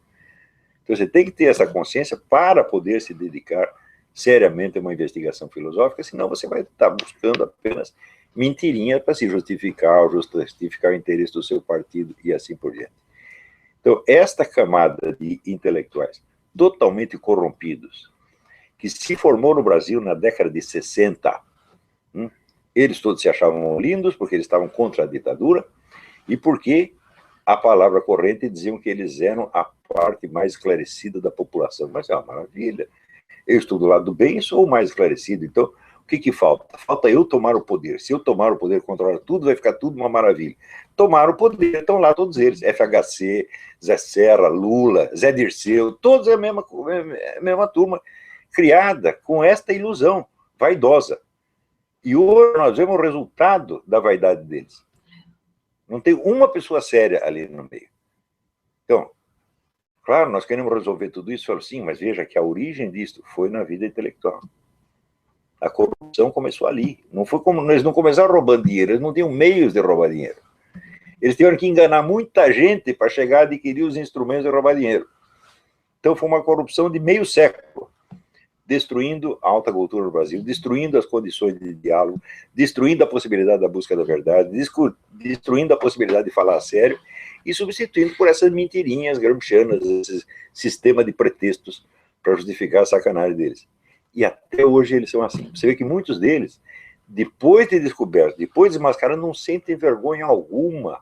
Então você tem que ter essa consciência para poder se dedicar seriamente a uma investigação filosófica, senão você vai estar buscando apenas mentirinha para se justificar o interesse do seu partido e assim por diante. Então, esta camada de intelectuais totalmente corrompidos, que se formou no Brasil na década de 60, eles todos se achavam lindos porque eles estavam contra a ditadura e porque a palavra corrente diziam que eles eram a parte mais esclarecida da população. Mas é uma maravilha. Eu estou do lado do bem e sou o mais esclarecido. Então, o que falta? Falta eu tomar o poder. Se eu tomar o poder, controlar tudo, vai ficar tudo uma maravilha. Tomar o poder, estão lá todos eles. FHC, Zé Serra, Lula, Zé Dirceu, todos é a mesma turma, criada com esta ilusão vaidosa. E hoje nós vemos o resultado da vaidade deles. Não tem uma pessoa séria ali no meio. Então, claro, nós queremos resolver tudo isso, falo, sim, mas veja que a origem disso foi na vida intelectual. A corrupção começou ali. Não foi como eles não começaram roubando dinheiro, eles não tinham meios de roubar dinheiro. Eles tiveram que enganar muita gente para chegar a adquirir os instrumentos de roubar dinheiro. Então foi uma corrupção de meio século, destruindo a alta cultura no Brasil, destruindo as condições de diálogo, destruindo a possibilidade da busca da verdade, destruindo a possibilidade de falar a sério e substituindo por essas mentirinhas gramscianas, esse sistema de pretextos para justificar a sacanagem deles. E até hoje eles são assim. Você vê que muitos deles, depois de descoberto, depois de desmascarado, não sentem vergonha alguma.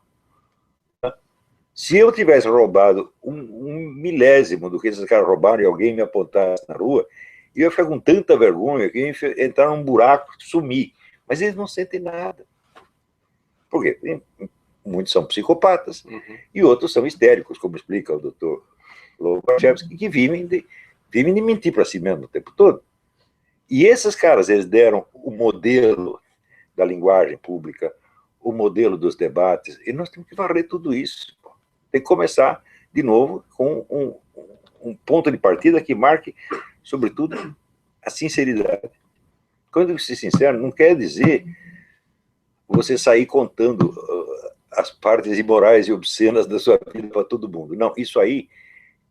Se eu tivesse roubado um milésimo do que esses caras roubaram e alguém me apontasse na rua, eu ia ficar com tanta vergonha que eu ia entrar num buraco e sumir. Mas eles não sentem nada. Por quê? Muitos são psicopatas e outros são histéricos, como explica o doutor Lobachevsky, que vivem de mentir para si mesmo o tempo todo. E esses caras, eles deram o modelo da linguagem pública, o modelo dos debates, e nós temos que varrer tudo isso. Tem que começar, de novo, com um ponto de partida que marque, sobretudo, a sinceridade. Quando eu digo ser sincero, não quer dizer você sair contando as partes imorais e obscenas da sua vida para todo mundo. Não, isso aí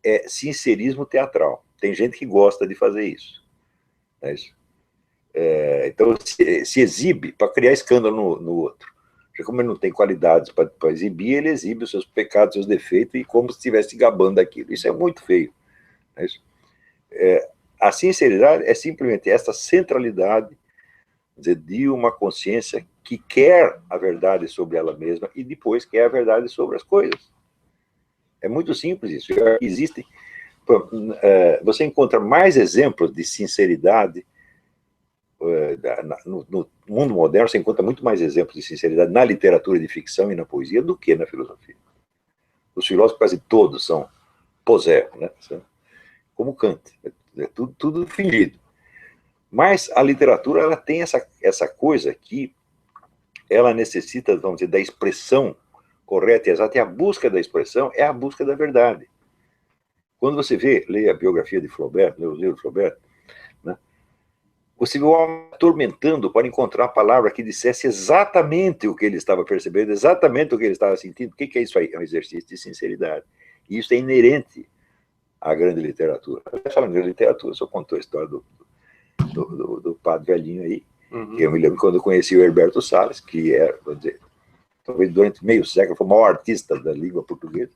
é sincerismo teatral. Tem gente que gosta de fazer isso. É isso. Então, se exibe para criar escândalo no outro. Já como ele não tem qualidades para exibir, ele exibe os seus pecados, os seus defeitos, e como se estivesse gabando daquilo. Isso é muito feio. É isso. A sinceridade é simplesmente essa centralidade de uma consciência que quer a verdade sobre ela mesma e depois quer a verdade sobre as coisas. É muito simples isso. Existem... Você encontra mais exemplos de sinceridade no mundo moderno. Você encontra muito mais exemplos de sinceridade na literatura de ficção e na poesia do que na filosofia. Os filósofos quase todos são posé, né? Como Kant, é tudo fingido. Mas a literatura, ela tem essa coisa que ela necessita, vamos dizer, da expressão correta e exata, e a busca da expressão é a busca da verdade. Quando você lê a biografia de Flaubert, lê o livro de Flaubert, né, você vê o homem atormentando para encontrar a palavra que dissesse exatamente o que ele estava percebendo, exatamente o que ele estava sentindo. O que é isso aí? É um exercício de sinceridade. E isso é inerente à grande literatura. Falando em grande literatura, só contou a história do padre velhinho aí. Eu me lembro quando eu conheci o Herberto Salles, que era, vou dizer, talvez durante meio século, foi o maior artista da língua portuguesa.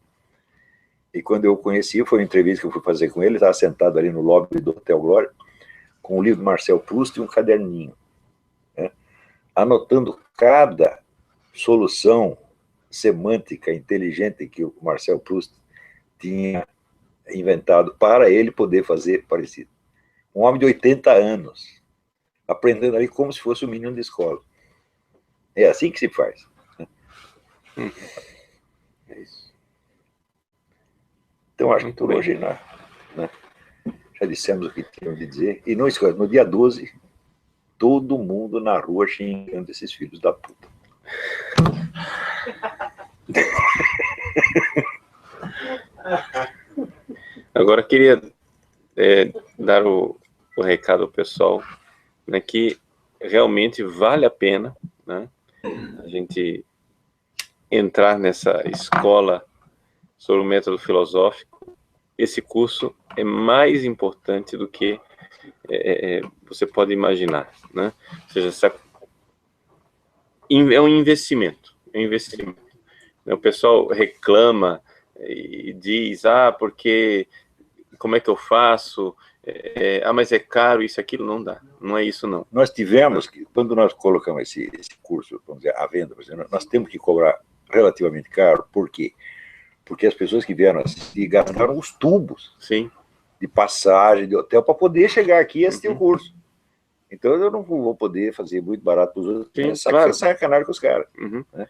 E quando eu o conheci, foi uma entrevista que eu fui fazer com ele, estava sentado ali no lobby do Hotel Glória, com o livro do Marcel Proust e um caderninho, né, anotando cada solução semântica inteligente que o Marcel Proust tinha inventado para ele poder fazer parecido. Um homem de 80 anos, aprendendo ali como se fosse um menino de escola. É assim que se faz. É isso. Então, acho que por hoje, né, já dissemos o que tínhamos de dizer. E não esqueça, no dia 12, todo mundo na rua xingando esses filhos da puta. Agora, queria dar o recado ao pessoal, né, que realmente vale a pena, né, a gente entrar nessa escola sobre o método filosófico, esse curso é mais importante do que você pode imaginar, né? Ou seja, é um investimento, O pessoal reclama e diz, porque como é que eu faço? Mas é caro, isso, aquilo, não dá. Não é isso, não. Nós tivemos, quando nós colocamos esse curso, vamos dizer, à venda, nós temos que cobrar relativamente caro. Por quê? Porque as pessoas que vieram assistir gastaram os tubos. Sim. De passagem, de hotel, para poder chegar aqui e assistir o curso. Então eu não vou poder fazer muito barato para os outros. Sim, claro. Sacanagem com os caras. Né?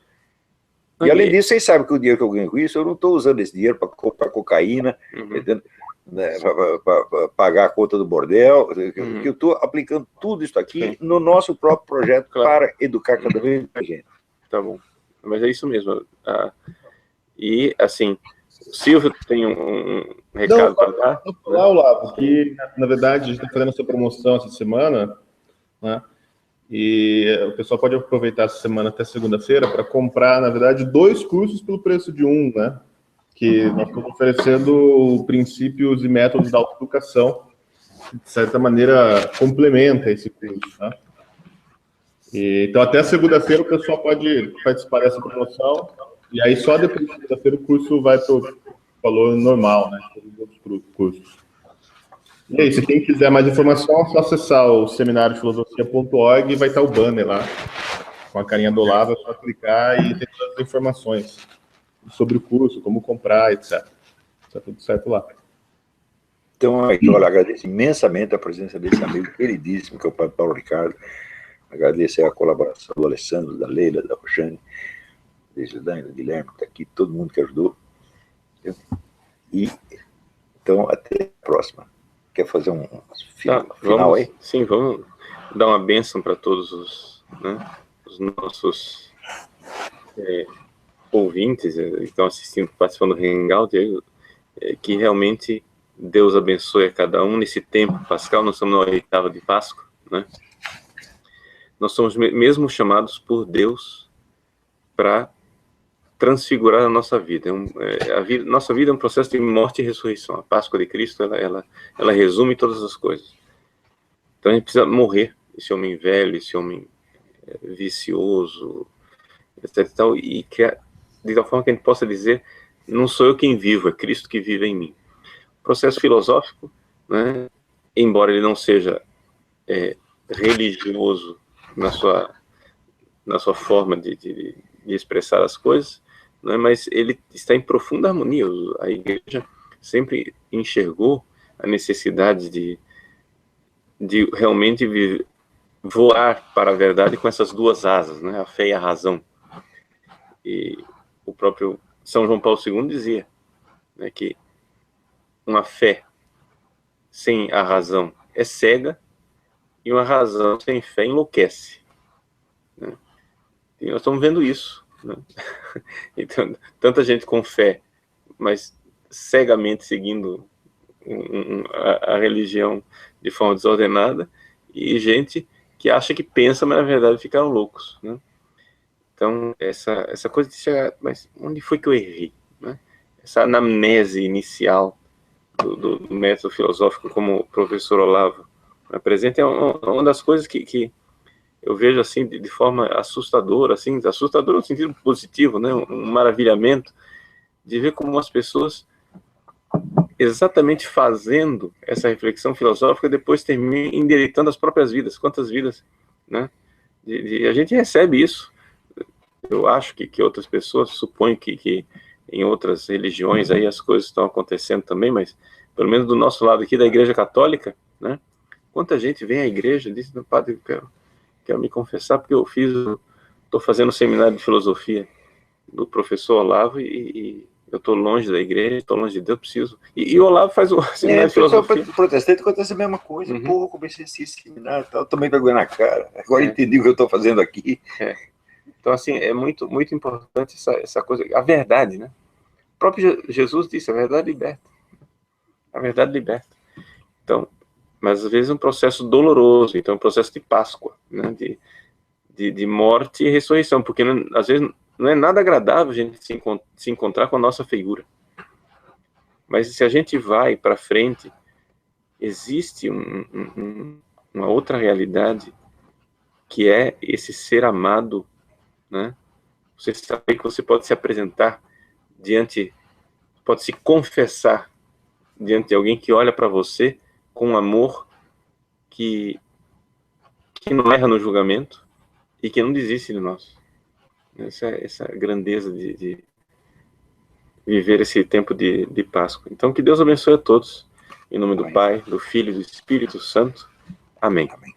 E além disso, vocês sabem que o dinheiro que eu ganho com isso, eu não estou usando esse dinheiro para comprar cocaína, né, para pagar a conta do bordel, que eu estou aplicando tudo isso aqui no nosso próprio projeto para educar cada vez mais gente. Tá bom. Mas é isso mesmo. E, assim, o Silvio tem um recado para dar? Falar, Olavo, que, na verdade, a gente está fazendo essa promoção essa semana, né? E o pessoal pode aproveitar essa semana até segunda-feira para comprar, na verdade, 2 cursos pelo preço de um, né? Que nós estamos oferecendo princípios e métodos da autoeducação, que, de certa maneira, complementa esse curso, né? Então, até segunda-feira o pessoal pode participar dessa promoção, e aí só depois de segunda-feira o curso vai para o valor normal, né? Todos os outros cursos. E aí, se quem quiser mais informação, é só acessar o seminariofilosofia.org e vai estar o banner lá, com a carinha do Olavo, é só clicar e tem todas as informações sobre o curso, como comprar, etc. Está tudo certo lá. Então, olha, agradeço imensamente a presença desse amigo queridíssimo, que é o Padre Paulo Ricardo. Agradeço a colaboração do Alessandro, da Leila, da Roxane, da Gildan, do Guilherme, que está aqui, todo mundo que ajudou. E, então, até a próxima. Quer fazer um final aí? Sim, vamos dar uma bênção para todos os nossos ouvintes que estão assistindo, participando do Hangout, que realmente Deus abençoe a cada um nesse tempo pascal. Nós estamos na 8ª de Páscoa, né? Nós somos mesmo chamados por Deus para transfigurar a nossa vida. Nossa vida é um processo de morte e ressurreição. A Páscoa de Cristo, ela resume todas as coisas. Então a gente precisa morrer, esse homem velho, esse homem vicioso, etc. E criar, de tal forma que a gente possa dizer, não sou eu quem vivo, é Cristo que vive em mim. O processo filosófico, né, embora ele não seja religioso na sua forma de expressar as coisas, né, mas ele está em profunda harmonia. A igreja sempre enxergou a necessidade de realmente voar para a verdade com essas 2 asas, né, a fé e a razão. E o próprio São João Paulo II dizia, né, que uma fé sem a razão é cega e uma razão sem fé enlouquece, né? E nós estamos vendo isso, né? Então, tanta gente com fé, mas cegamente seguindo a religião de forma desordenada, e gente que acha que pensa, mas na verdade ficaram loucos, né? Então, essa coisa de chegar, mas onde foi que eu errei, né? Essa anamnese inicial do método filosófico, como o professor Olavo apresenta, é uma das coisas que eu vejo assim de forma assustadora, assim, assustadora no sentido positivo, né? Um maravilhamento de ver como as pessoas, exatamente fazendo essa reflexão filosófica, depois terminam endireitando as próprias vidas. Quantas vidas, né? A gente recebe isso. Eu acho que outras pessoas, suponho que em outras religiões aí as coisas estão acontecendo também, mas pelo menos do nosso lado aqui da Igreja Católica, né? Quanta gente vem à igreja e diz, padre, quero me confessar porque estou fazendo um seminário de filosofia do professor Olavo e eu estou longe da igreja, estou longe de Deus, preciso. E o Olavo faz o seminário de filosofia. Protestante acontece a mesma coisa. Pô, comecei a assistir seminário, tal, também vergonha na cara. Agora entendi o que eu estou fazendo aqui. Então, assim, é muito, muito importante essa coisa, a verdade, né? O próprio Jesus disse, a verdade liberta. A verdade liberta. Então, mas às vezes é um processo doloroso, então é um processo de Páscoa, né? De morte e ressurreição, porque às vezes não é nada agradável a gente se encontrar com a nossa feiura. Mas se a gente vai para frente, existe uma outra realidade, que é esse ser amado, né? Você sabe que você pode se apresentar pode se confessar diante de alguém que olha para você com um amor que não erra no julgamento e que não desiste de nós. Essa grandeza de viver esse tempo de Páscoa. Então, que Deus abençoe a todos. Em nome do Pai, do Filho e do Espírito Santo. Amém. Amém.